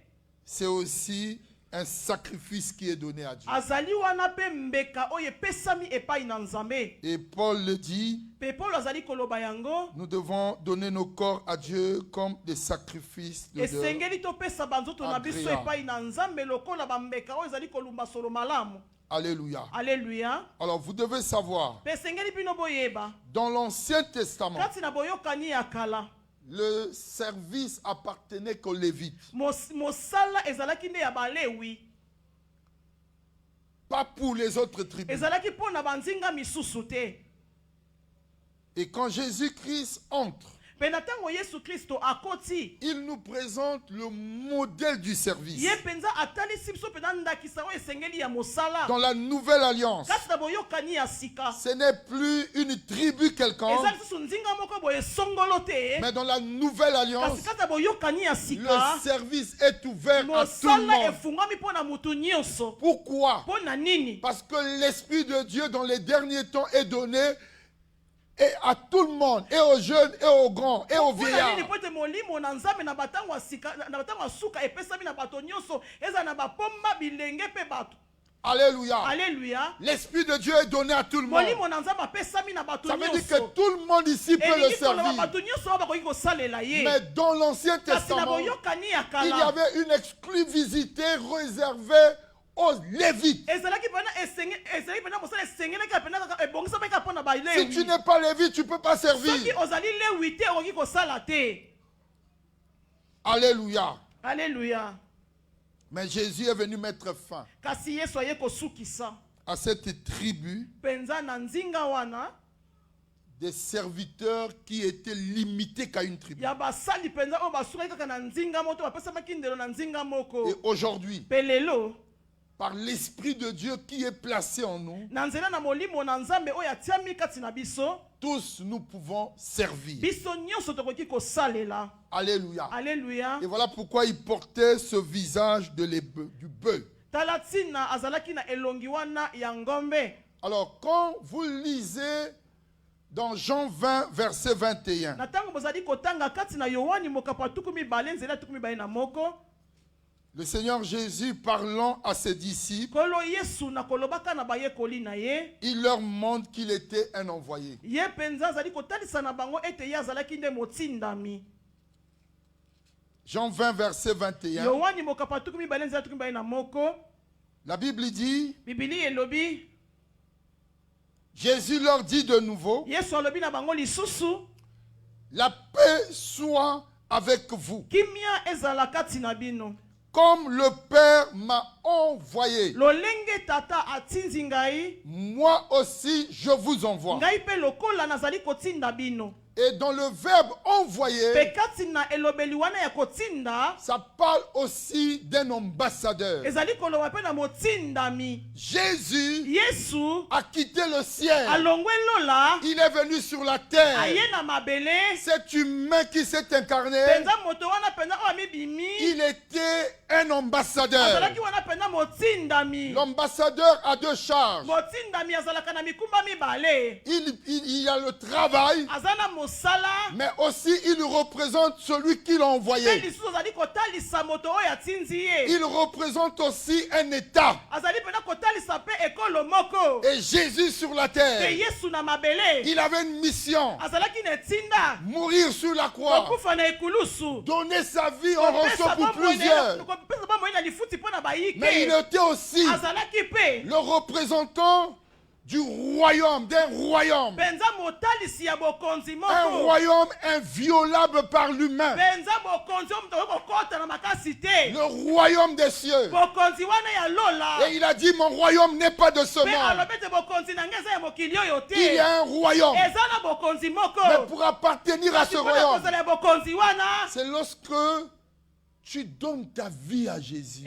c'est aussi un sacrifice qui est donné à Dieu. azali wana pe mbeka oye pesami epai na Nzambe. Et Paul le dit, Pe Paul azali koloba yango, nous devons donner nos corps à Dieu comme des sacrifices de Dieu. esengeli topesa banzoto na biso Agréable. epai na Nzambe lokola bambeka oyo ezali kolumba solo malamu. Alléluia. Alléluia. Alors vous devez savoir, Pe esengeli bino boyeba, dans l'Ancien Testament, kati na boyokani ya kala, le service appartenait qu'aux Lévites, mosala ezalaki nde ya balewi, pas pour les autres tribus. ezalaki mpo na banzinga misusu te. Et quand Jésus-Christ entre, Pe na ntango Yesu Kristo akoti, il nous présente le modèle du service. ye penza atalisi biso mpenza ndakisa oyo esengeli ya mosala. Dans la nouvelle alliance, Kasi na boyokani ya sika, ce n'est plus une tribu quelconque, eza lisusu nzinga moko boye songolo te, mais dans la nouvelle kasi alliance, kati na boyokani ya le sika, service est ouvert à tout le mosala monde. efungwami mpo na mutu nyonso. Pourquoi? Mpo na nini? Parce que l'Esprit de Dieu dans les derniers temps est donné et à tout le monde, et aux jeunes, et aux grands, et aux Mpo na vieillards. nini po ete molimo na Nzambe na batango ya sika, na batango ya suka epesami na bato nyonso, eza na bapomba bilenge pe bato. Alléluia. Alléluia. L'Esprit de Dieu est donné à tout le monde. Molimo na Nzambe apesami na bato Ça veut dire nyonso. que tout le monde ici peut le Elingi koloba servir. bato nyonso oyo bakoki kosalela ye. Mais dans l'Ancien Kasi na Testament, boyokani ya il y kala, avait une exclusivité réservée aux Lévites. ezalaki pena mosala esengelaki apena kaka ebongisama kaka mpo na Si tu balewi. n'es pas Lévite, tu ne peux pas Soki servir. ozali lewi te okoki kosala te. Alléluia. Alléluia. Mais Jésus est venu mettre fin Kasi Yesu aye kosukisa à cette tribu penza na nzinga wana des serviteurs qui étaient limités qu'à une tribu. ya basali penza oyo basukaki kaka na nzinga moko to bapesamaki ndelo na nzinga moko. Et aujourd'hui, Pe lelo par l'Esprit de Dieu qui est placé en nous, na nzela na molimo na Nzambe oyo atiami kati na biso, tous nous pouvons servir. biso nyonso tokoki kosalela. Alléluia. Alléluia. Et voilà pourquoi il portait ce visage du bœuf. Tala ntina azalaki na elongi wana ya ngombe. Alors, quand vous lisez dans Jean 20, verset 21, Na tango bozali kotanga kati na Yohani mokapa tukumi bale nzela tukumi bale na moko, le Seigneur Jésus parlant à ses disciples, kolo Yesu na kolobaka na bayekoli na ye, il leur montre qu'il était un envoyé. ye penza azali kotalisa na bango ete ye azalaki nde motindami. Jean 20, verset 21, Yohani mokapa tukumi bale nzela tukumi bale na moko, la Bible dit, Bibili elobi, Jésus leur dit de nouveau, Yesu alobi na bango lisusu, la paix soit avec vous. kimia ezala kati na bino. Comme le Père m'a envoyé, Lolenge tata atindi ngai, moi aussi je vous envoie. ngai pe lokola nazali kotinda bino. Et dans le verbe envoyer, Pe kati na elobeli wana ya kotinda, ça parle aussi d'un ambassadeur. ezali koloba pe na motindami. Jésus Yesu a quitté le ciel. alongwe lola, Il est venu sur la terre. aye na mabele, Cet humain qui s'est incarné, penza moto wana penza oyo amibimi, il était un ambassadeur. azalaki wana penza motindami. L'ambassadeur a deux charges. Motindami azalaka na mikumba mibale. Il y a le travail, Aza na mosala, mais aussi il représente celui qui l'a pe envoyé. lisusu azali kotalisa moto oyo atindi ye. Il représente aussi un état. Azali pena kotalisa pe ekolo moko. Et Jésus sur la Pe terre, Yesu na mabele, il avait une mission. azalaki na etinda, Mourir sur la croix. kokufa na ekulusu. Donner sa vie en rançon pour plusieurs. Kopesa bomoi na lifuti mpo na Mais il bayike. était aussi Azalaki pe le représentant du royaume, d'un royaume. penza motalisi ya bokonzi Un moko. royaume inviolable par l'humain. Penza bokonzi oyo moto okoki kokota na makasi te. Le royaume des cieux. Bokonzi wana ya lola. Et il a dit, mon royaume n'est pas de ce Pe monde. alobi ete bokonzi na ngai eza ya mokili oyo Il y te. a un royaume. Eza na bokonzi moko. Mais pour appartenir à ce Kasi mpona royaume, kozala ya bokonzi wana, c'est lorsque tu donnes ta vie à Jésus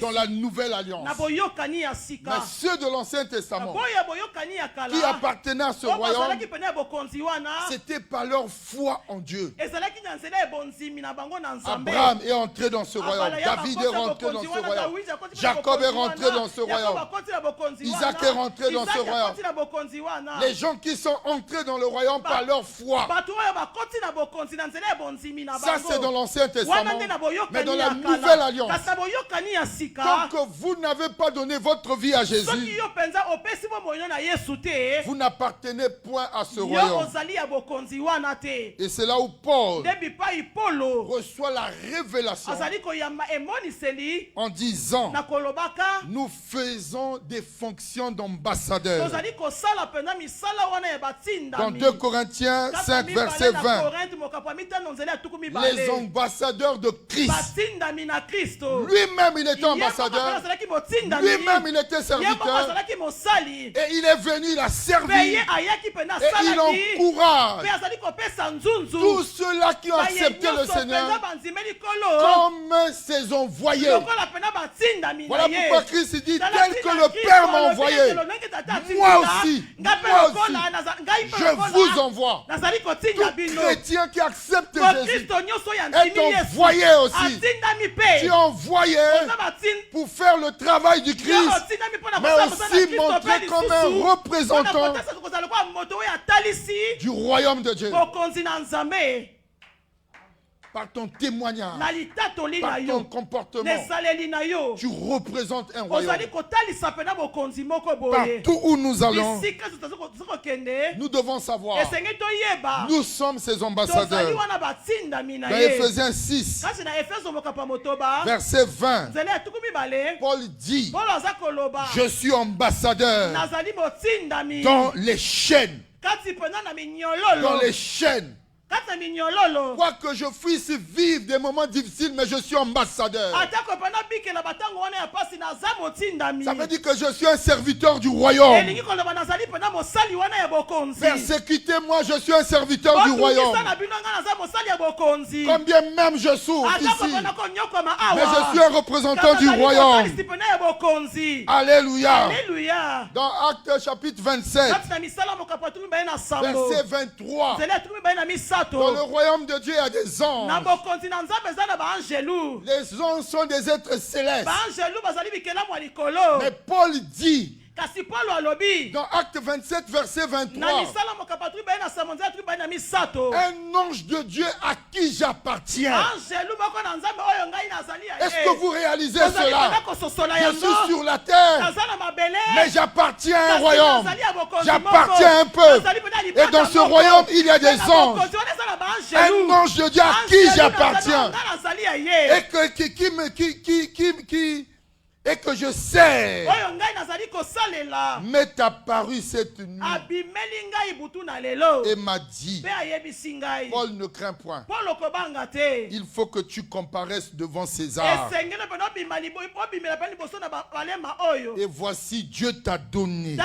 dans la nouvelle alliance. Mais ceux de l'Ancien Testament qui appartenaient à ce royaume, c'était par leur foi en Dieu. Abraham est entré dans ce royaume. David est rentré dans ce royaume. Jacob est rentré dans ce royaume. Isaac est rentré dans ce royaume. Les gens qui sont entrés dans le royaume par leur foi. Ça, c'est dans l'Ancien Testament. Mais dans la Nouvelle Alliance, tant que vous n'avez pas donné votre vie à Jésus, vous n'appartenez point à ce royaume. Et c'est là où Paul reçoit la révélation en disant: nous faisons des fonctions d'ambassadeurs. Dans 2 Corinthiens 5, verset 20, les ambassadeurs de Christ. Lui-même, il était ambassadeur. Lui-même, il était serviteur. Et il est venu, il a servi. Et il encourage tous ceux-là qui ont accepté le Seigneur comme ses envoyés. Voilà pourquoi Christ dit: tel que le Père m'a envoyé, moi aussi, je vous envoie. Tout chrétien qui accepte Jésus est envoyé aussi. Tu es envoyé pour faire le travail du Christ, mais aussi montrer comme un représentant du royaume de Dieu. Par ton témoignage, par ton comportement, tu représentes un royaume. Partout où nous allons, nous devons savoir, nous sommes ces ambassadeurs. Dans Ephésiens 6, verset 20, Paul dit: je suis ambassadeur dans les chaînes. Dans les chaînes. Quoi que je puisse vivre des moments difficiles, mais je suis ambassadeur. Ça veut dire que je suis un serviteur du royaume. Persécutez-moi, je suis un serviteur du royaume. Combien même je souffre ici, mais je suis un représentant du royaume. Alléluia. Dans Actes chapitre 27, verset 23, dans le royaume de Dieu, il y a des anges. Les anges sont des êtres célestes. Mais Paul dit, dans Acte 27, verset 23, un ange de Dieu à qui j'appartiens. Est-ce que vous réalisez cela? Je suis sur la terre, mais j'appartiens à un royaume. J'appartiens à un peuple. Et dans ce royaume, il y a des anges. Un ange de Dieu à qui j'appartiens. Et que je sais m'est apparu cette nuit et m'a dit: Paul, ne crains point. Il faut que tu comparaisses devant César. Et voici, Dieu t'a donné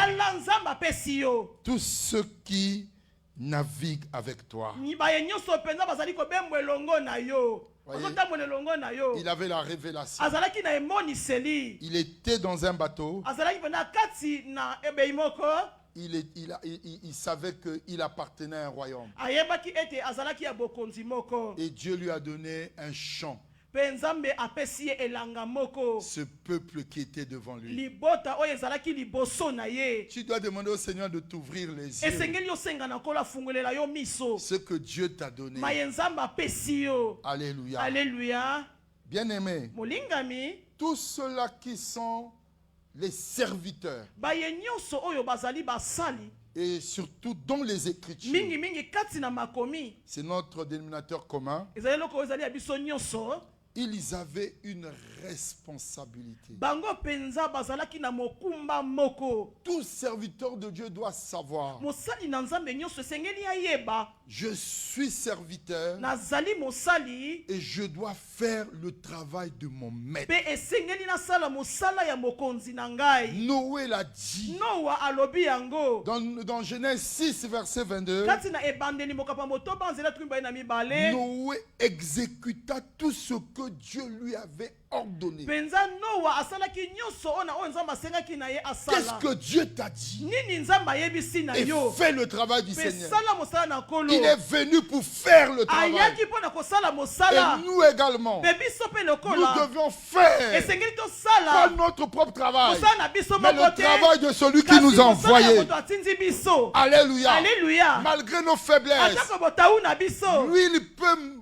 tous ceux qui naviguent avec toi. Voyez, il avait la révélation. Il était dans un bateau. Il savait qu'il appartenait à un royaume. Et Dieu lui a donné un champ. Ce peuple qui était devant lui. Tu dois demander au Seigneur de t'ouvrir les yeux. Ce que Dieu t'a donné. Alléluia. Alléluia. Bien-aimé, tous ceux-là qui sont les serviteurs, et surtout dans les Écritures, c'est notre dénominateur commun. Ils avaient une responsabilité. Bango penza bazalaki na mokumba moko. Tout serviteur de Dieu doit savoir. Mosali na nzambe nyonso sengeli ayeba. Je suis serviteur. Nazali mosali. Et je dois faire le travail de mon maître. Pe esengeli na sala mosala ya mokonzi na ngai. Noé l'a dit. Noa alobi yango. Dans Genèse 6 verset 22. Kati na ebandeli mokapa motoba nzela tumba na mibale. Noé exécuta tout ce que Dieu lui avait ordonné. Penza Noa asalaki nyonso ona o nzamba sengaki na ye asala. Qu'est-ce que Dieu t'a dit? Nini nzamba yebisi na Et yo. fais le travail du Pe Seigneur. sala mosala na kolo. Il est venu pour faire le travail. Ayaki pona kosala mosala. Et nous également, Pe biso pe nous lokola. devions faire Esengeli to pas sala. notre propre travail, Mosala na biso mais le moko te. travail de celui qui Kasi nous a mosala ya envoyés. moto atindi biso. Alléluia. Alléluia. Malgré nos faiblesses, Atako botaou na biso. lui, il peut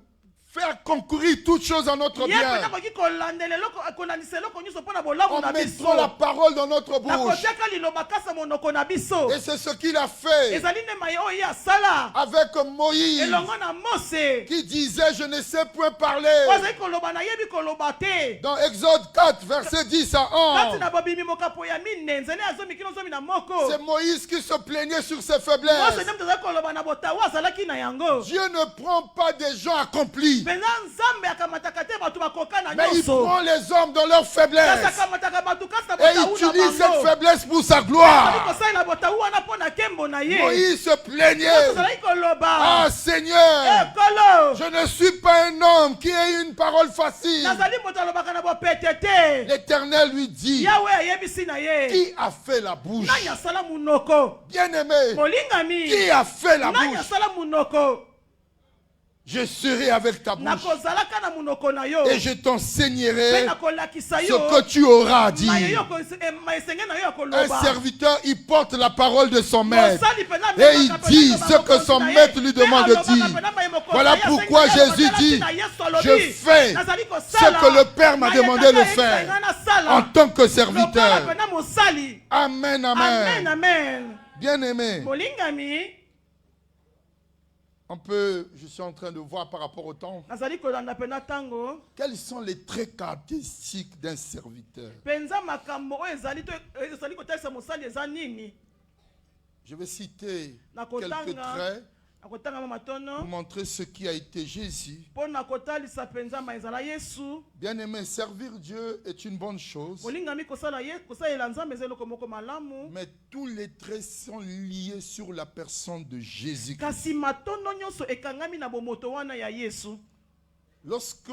faire concourir toutes choses à notre bien. Ye pena koki kolandela loko konandisa loko nyonso pona bolamu En na biso. mettant la parole dans notre Na bouche. kotiaka liloba kasa monoko na biso. Et c'est ce qu'il a fait Ezali ne maye oyo asala. avec Moïse, Elongo na Mose. qui disait, je ne sais point parler. Ozali koloba na yebi koloba te. Dans Exode 4, verset 10 à Kati 11. na bobimi mokapo ya mine nzeli azomi kino zomi na moko. C'est Moïse qui se plaignait sur ses Mose faiblesses. nde tozali koloba na botawa azalaki na yango. Dieu ne prend pas des gens accomplis, Penza nzambe akamataka te bato bakoka na mais il nyonso. prend les hommes dans leur Kasi faiblesse akamataka bato kasi na et botawu na utilise cette bango. faiblesse pour sa Azali gloire. kosalela botawu wana mpo na kembo na ye. Moïse se plaignait. Tozali koloba. Ah Seigneur, Kolo. je ne suis pas un homme qui ait une parole facile. Nazali moto alobaka na bopete te. L'Éternel lui dit, Yawe ayebisi na ye. qui a fait la bouche? Nani asala munoko. Bien-aimé, Molingami. qui a fait la Nani bouche? asala munoko. Je serai avec ta bouche Nakozalaka na munoko na yo. et je t'enseignerai Pe nakolakisa yo. ce que tu auras à dire. Maesenge na yo Un akoloba. serviteur, il porte la parole de son maître Mosali pena et meka il pena dit meka ce que makonzi son na ye. maître lui Pe demande de alobaka dire. pena mayemokonzi Voilà na ye, pourquoi asengeli Jésus akozala dit, tina Yesu alobi. je fais Nazali ce kosala. que le Père m'a Na demandé ye de kaka faire ekanga na sala. en tant que Lokola serviteur. pena mosali. Amen, Amen, amen. amen. Bien-aimé, Molingami. je suis en train de voir par rapport au temps, Nazali kolanda pena tango. quels sont les traits caractéristiques d'un serviteur. Penza makambo oyo ezali kotalisa mosali eza nini? Je vais citer Na quelques kotanga. traits Akotanga matono. pour montrer ce qui a été Jésus. Pona kotalisa penza maizala Yesu. Bien-aimé, servir Dieu est une bonne chose, Molingami kosala ye kosalela nzambe ezelo moko malamu. mais tous les traits sont liés sur la personne de Jésus. Kasi matono nyonso ekangami na bomoto wana ya Yesu. Lorsque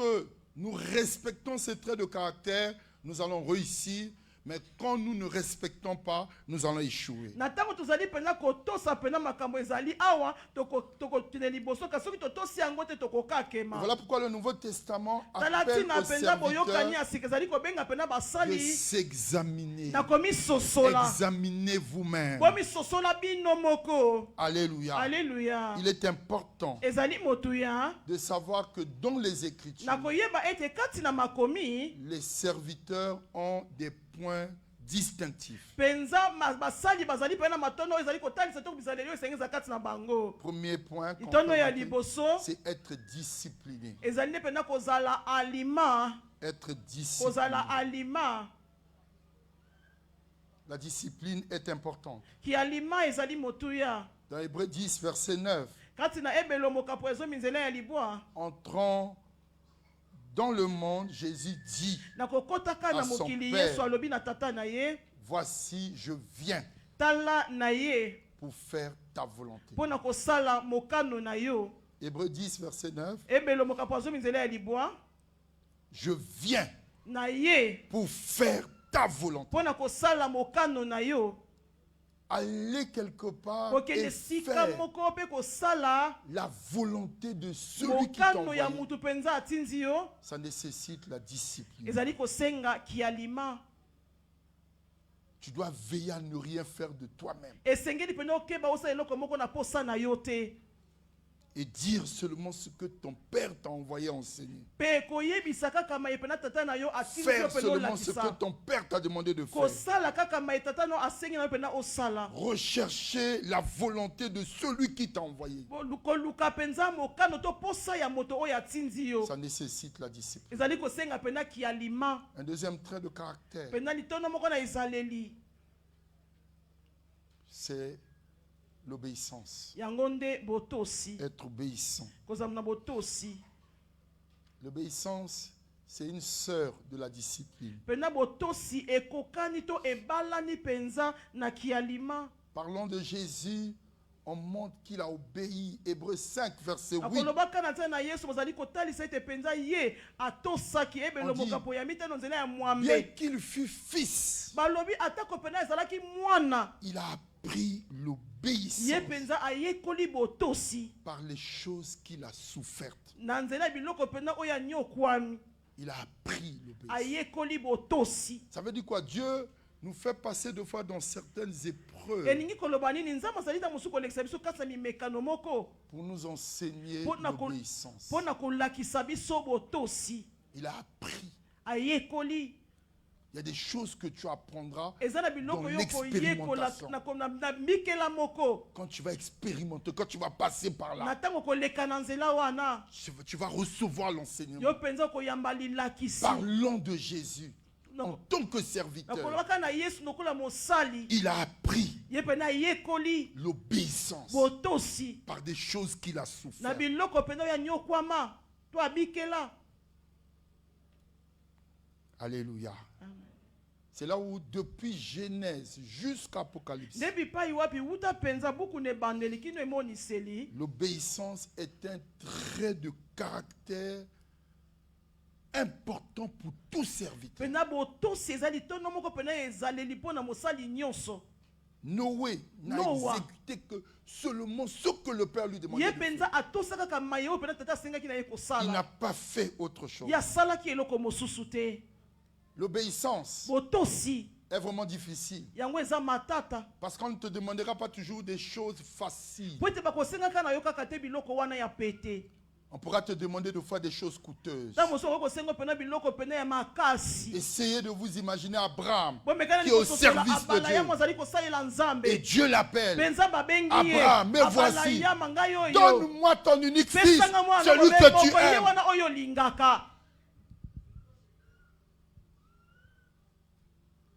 nous respectons ces traits de caractère, nous allons réussir. Mais quand nous ne respectons pas, nous allons échouer. Na tango tozali pena kotosa pena makambo ezali awa toko tineli boso kasoki totosi yango te tokokakema. Voilà pourquoi le Nouveau Testament Talati appelle na aux penza boyokani serviteurs asika ezali kobenga pena de basali. s'examiner. Na komi sosola. Examinez vous-même. Komi sosola bino moko. Alléluia. Alléluia. Il est important Ezali motuya. de savoir que dans les Écritures, Na koyeba ete kati na makomi. les serviteurs ont des points distinctifs. Penza basali bazali pena matono ezali kotalisa to bizali yo esengeza kati na bango. Premier point, Itono ya liboso. c'est être discipliné. Ezali ne pena kozala alima. Être Kozala discipliné. alima. La discipline est importante. Ki alima ezali motuya. Dans Hébreux 10, verset 9, Kati na ebelo mokapo ezo minzela ya libwa. entrant dans le monde, Jésus dit, Na kokotaka na à son mokili père. Yesu alobi na tata na ye. voici, je viens Tala na ye. pour faire ta volonté. Pona kosala mokano na yo. Hébreux 10, verset 9, Ebelo mokapo ezo minzela ya libwa. je viens Na ye. pour faire ta volonté. Pona kosala mokano na yo. Aller quelque part Kokende et sika faire moko pe kosala la volonté de celui qui mokano ya t'envoie. mutu penza atindi yo. Ça nécessite la discipline. Ezali kosenga ki alima. Tu dois veiller à ne rien faire de toi-même. Esengeli pena okeba osa eloko moko na posa na yo te. Et dire seulement ce que ton père t'a envoyé enseigner. Faire seulement ce que ton père t'a demandé de faire. Rechercher la volonté de celui qui t'a envoyé. Ça nécessite la discipline. Un deuxième trait de caractère, c'est l'obéissance. Être obéissant. L'obéissance, c'est une sœur de la discipline. Parlant de Jésus, on montre qu'il a obéi. Hébreux 5, verset 8. On dit, bien qu'il fût fils, il a appris l'obéissance par les choses qu'il a souffertes. Il a appris l'obéissance. Ça veut dire quoi? Dieu nous fait passer deux fois dans certaines épreuves pour nous enseigner l'obéissance. Il a appris. Il y a des choses que tu apprendras dans l'expérimentation. Quand tu vas expérimenter, quand tu vas passer par là, tu vas recevoir l'enseignement. Parlant de Jésus, en tant que serviteur, il a appris l'obéissance par des choses qu'il a souffert. Alléluia. C'est là où depuis Genèse jusqu'à Apocalypse, l'obéissance est un trait de caractère important pour tout serviteur. Noé n'a exécuté que seulement ce que le Père lui demandait de faire. Il n'a pas fait autre chose. L'obéissance est vraiment difficile. Parce qu'on ne te demandera pas toujours des choses faciles. On pourra te demander de faire des choses coûteuses. Essayez de vous imaginer Abraham qui est au service de Dieu. Et Dieu l'appelle. Abraham, me voici. Donne-moi ton unique fils, celui que tu aimes.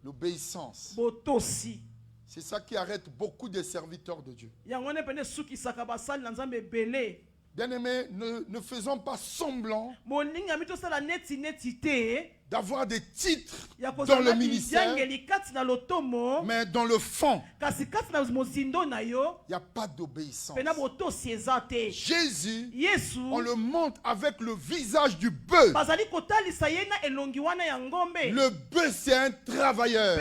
L'obéissance, c'est ça qui arrête beaucoup de serviteurs de Dieu. Bien-aimés, ne faisons pas semblant d'avoir des titres dans le ministère, mais dans le fond, il n'y a pas d'obéissance. Jésus, on le montre avec le visage du bœuf. Le bœuf, c'est un travailleur.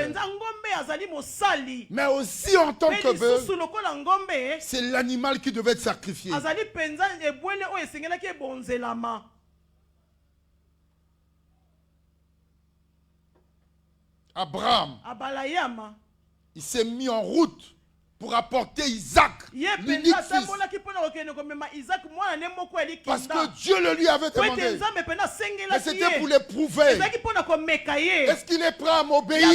Mais aussi en tant que bœuf, c'est l'animal qui devait être sacrifié. Abraham, il s'est mis en route pour apporter Isaac, l'unique fils. Parce que Dieu le lui avait demandé. Mais c'était pour l'éprouver. Est-ce qu'il est prêt à m'obéir?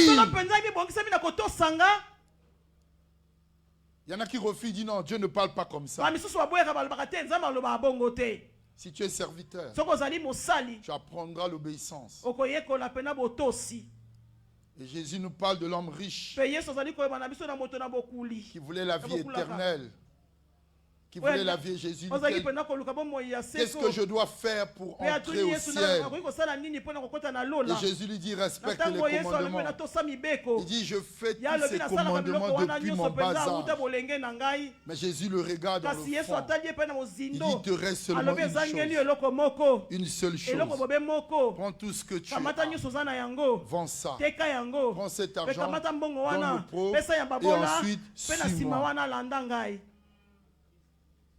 Il y en a qui refusent, disent non, Dieu ne parle pas comme ça. Si tu es serviteur, tu apprendras l'obéissance. Et Jésus nous parle de l'homme riche qui voulait la vie éternelle. Qui voulait la vie. Jésus dit, qu'est-ce que je dois faire pour entrer au ciel? Et Jésus lui dit, respecte les commandements. Il dit, je fais tous ces commandements depuis mon bas âge. Mais Jésus le regarde dans le fond. Il dit, il te reste seulement une seule chose. Prends tout ce que tu as. Vends ça. Prends cet argent. Donne le pauvre. Et ensuite, suis-moi.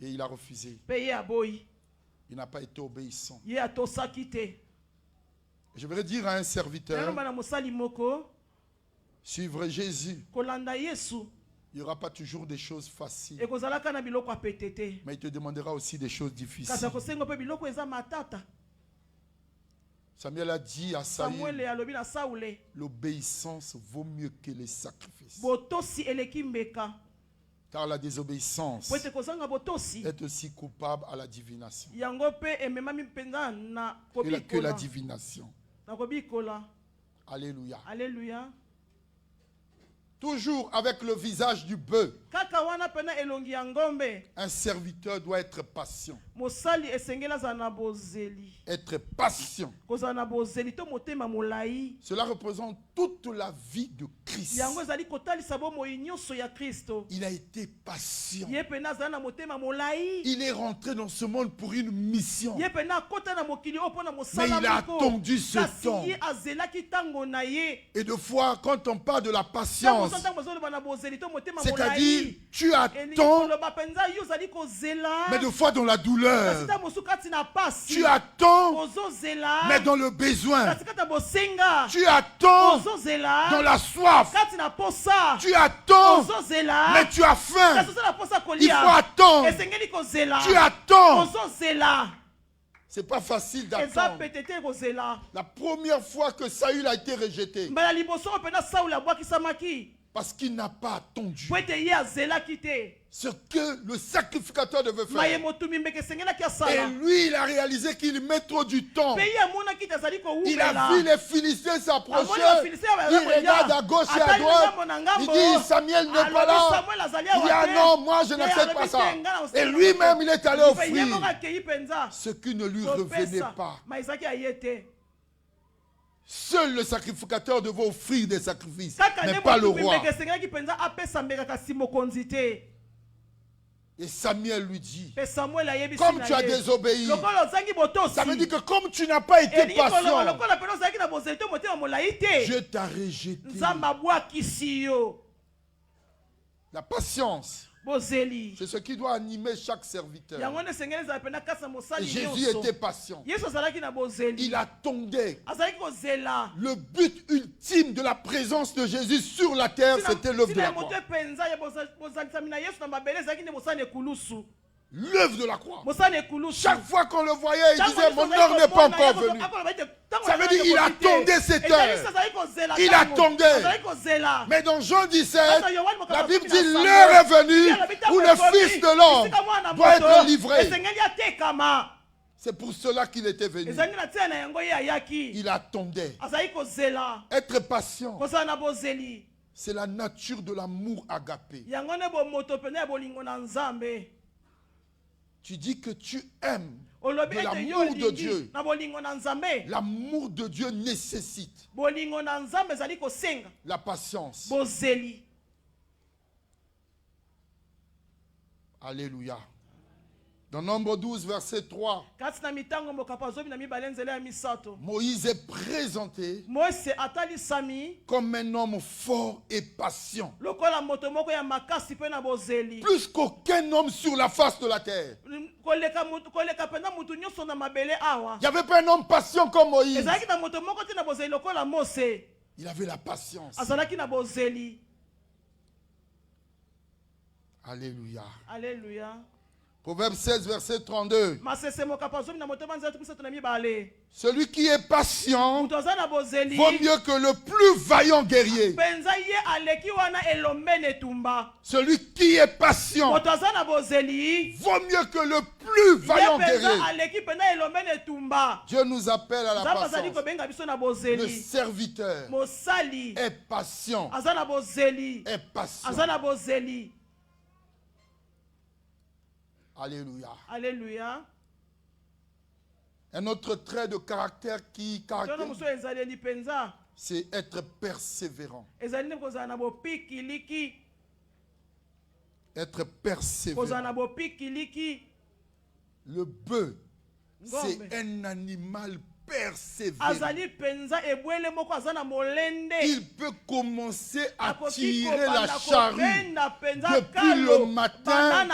Et il a refusé. Il n'a pas été obéissant. Je voudrais dire à un serviteur, suivre Jésus, Il n'y aura pas toujours des choses faciles. Mais il te demandera aussi des choses difficiles. Samuel a dit à Saül, l'obéissance vaut mieux que les sacrifices. Car la désobéissance est aussi coupable à la divination. Que la divination. Alléluia. Alléluia. Toujours avec le visage du bœuf. Un serviteur doit être patient. Être patient. Cela représente toute la vie de Christ. Il a été patient. Il est rentré dans ce monde pour une mission. Mais il a attendu ce temps. Et de fois, quand on parle de la patience, c'est-à-dire, tu attends, mais de fois dans la douleur. Tu attends, mais dans le besoin. Tu attends dans la soif. Tu attends, mais tu as faim. Il faut attendre. Tu attends. C'est pas facile d'attendre. La première fois que Saül a été rejeté, parce qu'il n'a pas attendu ce que le sacrificateur devait faire. Et lui, il a réalisé qu'il met trop du temps. Il a vu les Philistins s'approcher. Il regarde à gauche et à droite. Il dit, Samuel n'est pas là. Il dit, ah non, moi je n'accepte pas ça. Et lui-même, il est allé offrir ce qui ne lui revenait pas. Seul le sacrificateur devait offrir des sacrifices, mais pas le roi. Et Samuel lui dit, comme tu as désobéi, ça veut dire que comme tu n'as pas été patient, Dieu t'a rejeté. La patience, c'est ce qui doit animer chaque serviteur. Et Jésus était patient. Il attendait. Le but ultime de la présence de Jésus sur la terre, c'était l'œuvre de la croix. L'œuvre de la croix. Chaque fois qu'on le voyait, il disait, mon heure n'est pas encore venue. Ça veut dire qu'il attendait cette heure. Il attendait. Mais dans Jean 17, la Bible dit, l'heure est venue où le Fils de l'homme doit être livré. C'est pour cela qu'il était venu. Il attendait. Être patient, c'est la nature de l'amour agapé. Tu dis que tu aimes de l'amour de Dieu. L'amour de Dieu nécessite la patience. Alléluia. Dans Nombre 12, verset 3, Moïse est présenté comme un homme fort et patient. Plus qu'aucun homme sur la face de la terre. Il n'y avait pas un homme patient comme Moïse. Il avait la patience. Alléluia. Alléluia. Proverbe 16, verset 32. Celui qui est patient vaut mieux que le plus vaillant guerrier. Celui qui est patient vaut mieux que le plus vaillant guerrier. Dieu nous appelle à la patience. Le serviteur est patient. Est patient. Alléluia. Alléluia. Un autre trait de caractère qui caractérise, c'est être persévérant. Être persévérant. Le bœuf, c'est un animal persévérant. Il peut commencer à tirer la charrue depuis le matin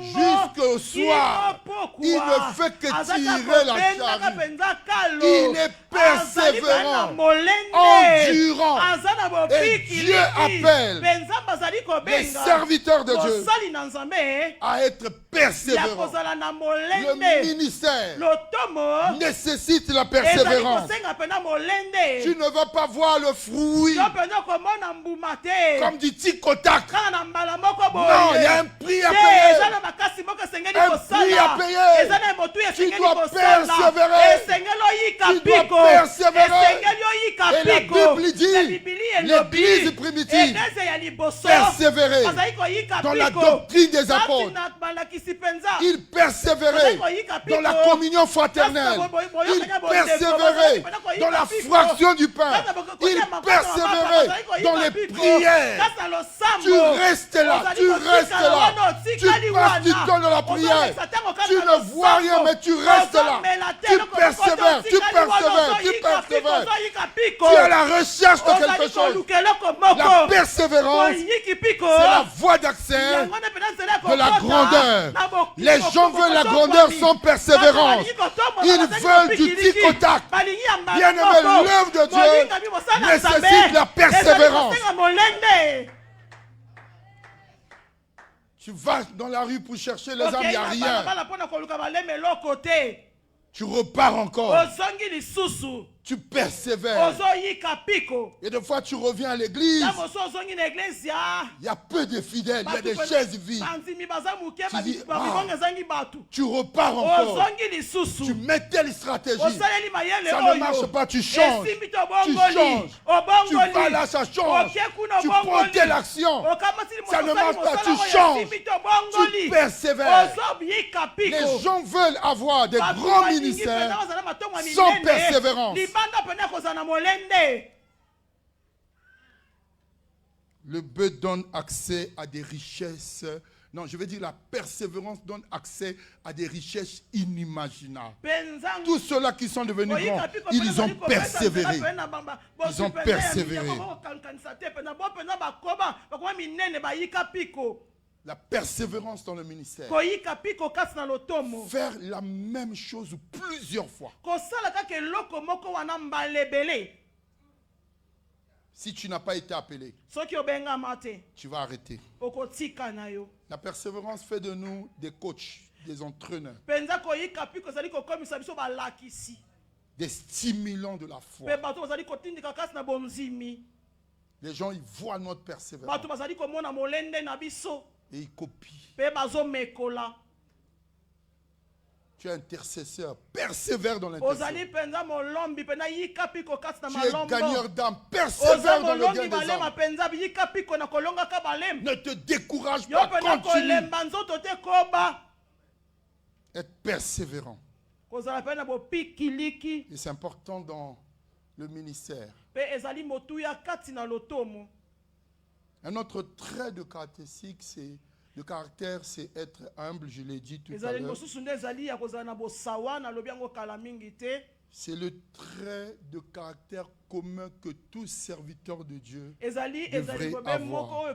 jusqu'au soir. Il ne fait que tirer la charrue. Il est persévérant, endurant, Et Dieu appelle les serviteurs de Dieu à être persévérants. Le ministère nécessite la persévérance. Tu ne vas pas voir le fruit comme du tic-au-tac. Non, il y a un prix à payer. Un prix à payer. Tu dois persévérer. Tu dois persévérer. Et la Bible dit, l'Église primitive, persévérer dans la doctrine des apôtres. Ils persévéraient dans la communion fraternelle. Ils persévéraient dans la fraction du pain. Ils persévéraient dans les prières. Tu restes là, tu restes là. Tu passes du temps dans la prière. Tu ne vois rien, mais tu restes là. Tu persévères, tu persévères, tu persévères. Tu es à la recherche de quelque chose. La persévérance, c'est la voie d'accès de la grandeur. Les gens veulent la grandeur sans persévérance. Ils veulent du tic-au-tac. Bien-aimé, l'œuvre de Dieu nécessite la persévérance. Tu vas dans la rue pour chercher les âmes, il n'y a rien. Tu repars encore. Tu persévères. Et des fois, tu reviens à l'église. Il y a peu de fidèles. Il y a des chaises vides. Tu dis, tu repars encore. Tu mets telle stratégie. Ça ne marche pas. Tu changes. Tu changes. Tu vas là, ça change. Tu prends telle action. Ça ne marche pas. Tu changes. Tu persévères. Les gens veulent avoir des grands ministères sans persévérance. Le bœuf donne accès à des richesses. Non, je veux dire la persévérance donne accès à des richesses inimaginables. Tous ceux-là qui sont devenus grands, ils ont persévéré. Ils ont persévéré. La persévérance dans le ministère. Faire la même chose plusieurs fois. Si tu n'as pas été appelé, tu vas arrêter. La persévérance fait de nous des coachs, des entraîneurs, des stimulants de la foi. Les gens, ils voient notre persévérance et ils copient. Tu es intercesseur, persévère dans l'intercession. Tu es gagneur d'âme, persévère dans le gain des âmes. Ne te décourage pas, continue. Être persévérant. Et c'est important dans le ministère. Un autre trait de caractéristique, c'est être humble, je l'ai dit tout à l'heure. C'est le trait de caractère commun que tous serviteurs de Dieu devraient avoir.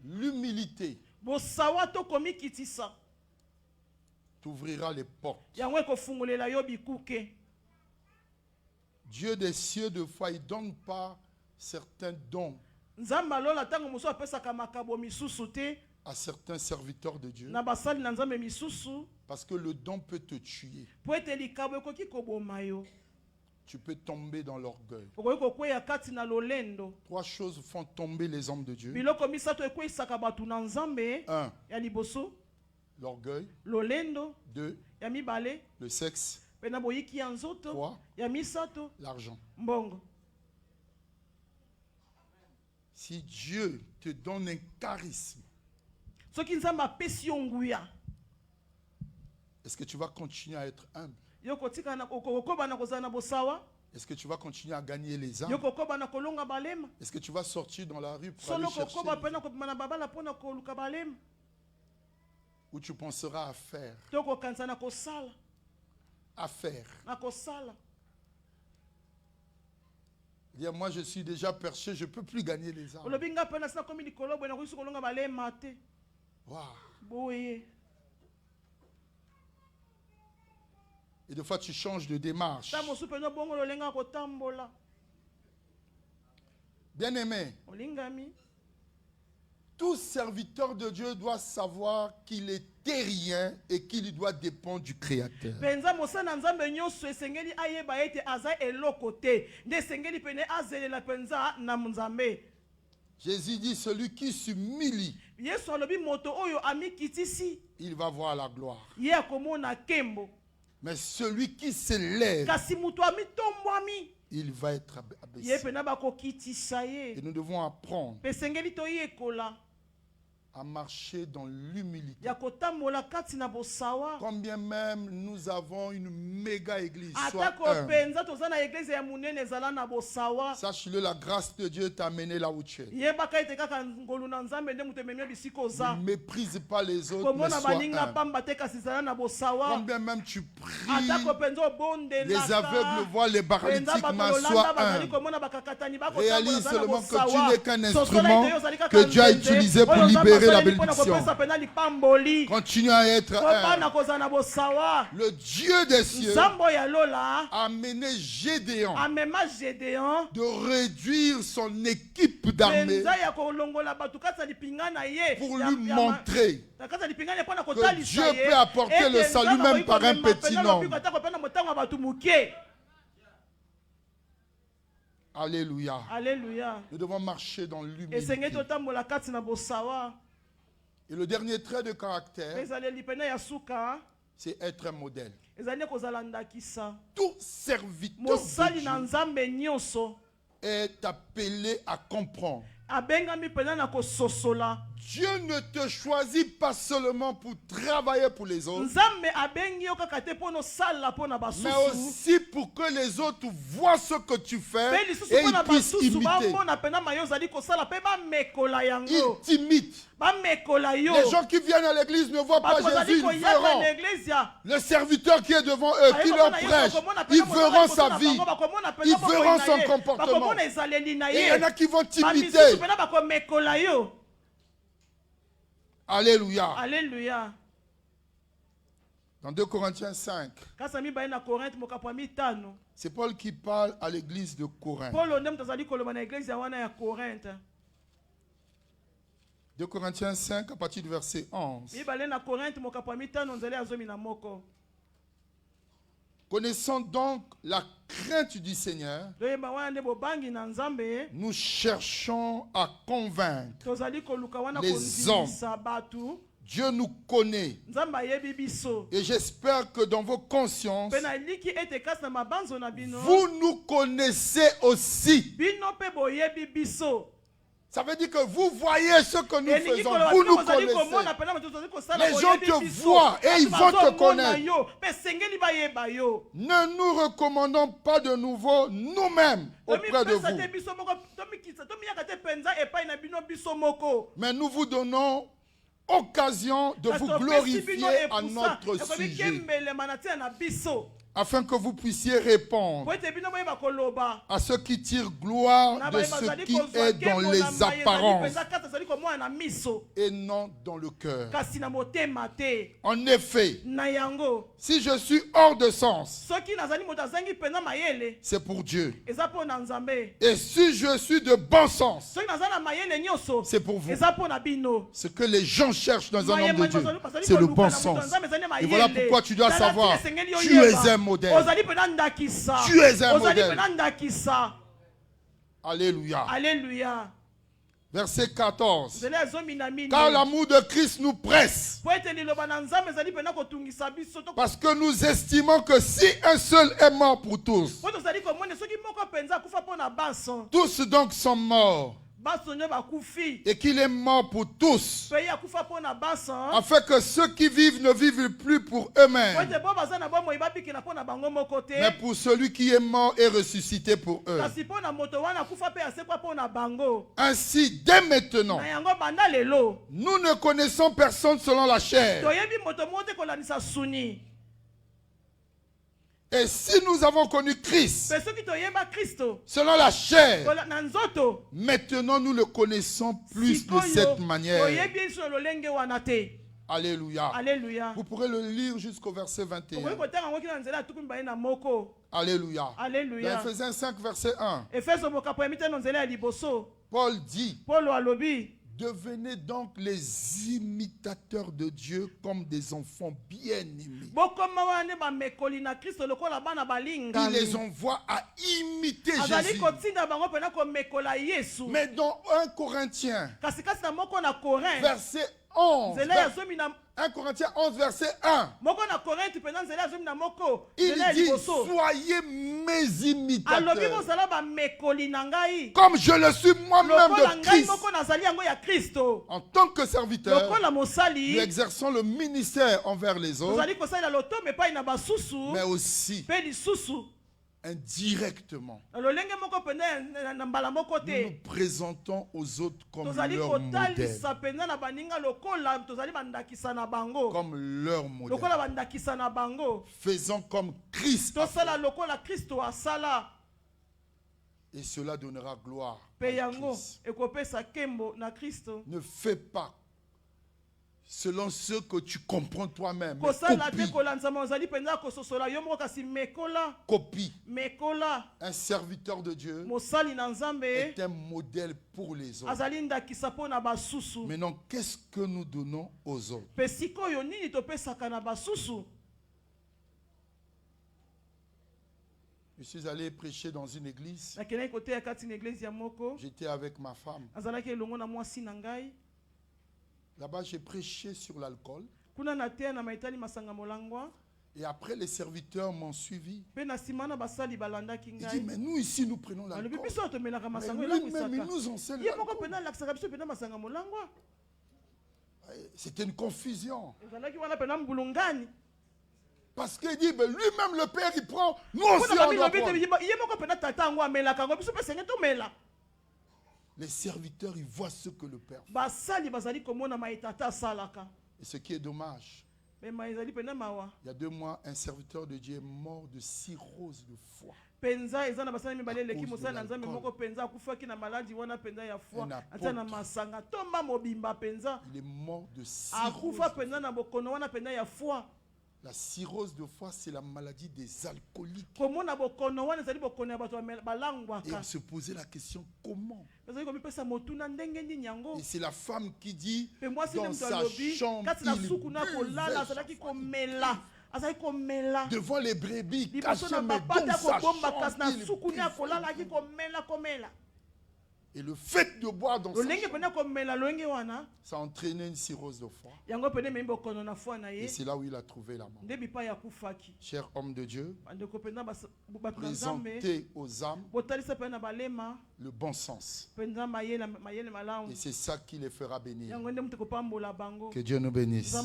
L'humilité t'ouvrira les portes. Dieu des cieux, de foi, il ne donne pas certains dons à certains serviteurs de Dieu. Parce que le don peut te tuer. Tu peux tomber dans l'orgueil. 3 choses font tomber les hommes de Dieu. 1. L'orgueil. 2. Le sexe. 3. L'argent. Si Dieu te donne un charisme, est-ce que tu vas continuer à être humble? Est-ce que tu vas continuer à gagner les âmes? Est-ce que tu vas sortir dans la rue pour aller chercher? Ou tu penseras à faire? À faire. Dire, moi je suis déjà perché, je ne peux plus gagner les âmes. Wow. Et des fois, tu changes de démarche. Bien-aimé, tout serviteur de Dieu doit savoir qu'il est terrien et qu'il doit dépendre du Créateur. Jésus dit, celui qui s'humilie, il va voir la gloire. Mais celui qui s'élève, il va être abaissé. Et nous devons apprendre à marcher dans l'humilité. Combien même nous avons une méga église, sois humble. Sache-le, la grâce de Dieu t'a amené là où tu es. Ne méprise pas les autres, mais sois humble. Combien même tu pries, les aveugles voient, les paralytiques marchent, sois humble. Réalise seulement que tu n'es qu'un instrument que Dieu a utilisé pour libérer la bénédiction. Continue à être le Dieu des cieux a amené Gédéon de réduire son équipe d'armée pour lui montrer que Dieu peut apporter le salut même par un petit nombre. Alléluia. Alléluia. Nous devons marcher dans l'humilité. Et le dernier trait de caractère, c'est être un modèle. Tout serviteur de Dieu est appelé à comprendre. Dieu ne te choisit pas seulement pour travailler pour les autres, mais aussi pour que les autres voient ce que tu fais et ils puissent imiter. Ils t'imitent. Les gens qui viennent à l'église ne voient pas Jésus, ils verront le serviteur qui est devant eux, qui leur prêche. Ils verront sa vie, ils verront son comportement. Et il y en a qui vont t'imiter. Alléluia. Alléluia. Dans 2 Corinthiens 5, c'est Paul qui parle à l'église de Corinthe. 2 Corinthiens 5 à partir du verset 11. Connaissant donc la crainte du Seigneur, nous cherchons à convaincre les hommes. Dieu nous connaît. Et j'espère que dans vos consciences, vous nous connaissez aussi. Ça veut dire que vous voyez ce que nous faisons. Vous nous connaissez. Les gens te voient et ils vont te connaître. Ne nous recommandons pas de nouveau nous-mêmes auprès de vous. Mais nous vous donnons occasion de vous glorifier à notre sujet, afin que vous puissiez répondre à ceux qui tirent gloire de ce qui est dans les apparences et non dans le cœur. En effet, si je suis hors de sens, c'est pour Dieu. Et si je suis de bon sens, c'est pour vous. Ce que les gens cherchent dans un homme de Dieu, c'est le bon sens. Et voilà pourquoi tu dois savoir, tu es un modèle. Tu es un modèle. Alléluia. Alléluia. Verset 14. Car l'amour de Christ nous presse. Parce que nous estimons que si un seul est mort pour tous, tous donc sont morts. Et qu'il est mort pour tous, afin que ceux qui vivent ne vivent plus pour eux-mêmes, mais pour celui qui est mort et ressuscité pour eux. Ainsi, dès maintenant, nous ne connaissons personne selon la chair. Et si nous avons connu Christ selon la chair, maintenant nous le connaissons plus de cette manière. Alléluia. Alléluia. Vous pourrez le lire jusqu'au verset 21. Alléluia. Alléluia. Dans Ephésiens 5, verset 1. Paul dit, devenez donc les imitateurs de Dieu comme des enfants bien-aimés. Il les envoie à imiter Jésus. Mais dans 1 Corinthiens, verset 11, 1 Corinthiens 11, verset 1, il dit, soyez mes imitateurs, comme je le suis moi-même de Christ. En tant que serviteur, nous exerçons le ministère envers les autres, mais aussi indirectement. Nous nous présentons aux autres comme leur modèle. Comme leur modèle. Faisons comme Christ. Et cela donnera gloire à Christ. Ne fais pas selon ce que tu comprends toi-même. Copie. Un serviteur de Dieu est un modèle pour les autres. Maintenant, qu'est-ce que nous donnons aux autres? Je suis allé prêcher dans une église. J'étais avec ma femme. Là-bas, j'ai prêché sur l'alcool. Et après, les serviteurs m'ont suivi. Ils disent, mais nous ici, nous prenons l'alcool. Mais lui-même, il nous enseigne l'alcool. C'était une confusion. Parce qu'il dit, lui-même, le Père, il prend. Nous aussi, on doit prendre. Les serviteurs, ils voient ce que le Père fait. Et ce qui est dommage, il y a 2 mois, un serviteur de Dieu est mort de cirrhose de foie. Il est mort de cirrhose. La cirrhose de foie, c'est la maladie des alcooliques. Et on se posait la question, comment? Et c'est la femme qui dit, dans sa chambre, devant les brebis, cachées, mais dans sa chambre, et le fait de boire dans sa chambre, ça a entraîné une cirrhose de foie. Et c'est là où il a trouvé la mort. Cher homme de Dieu, présentez aux âmes le bon sens. Et c'est ça qui les fera bénir. Que Dieu nous bénisse.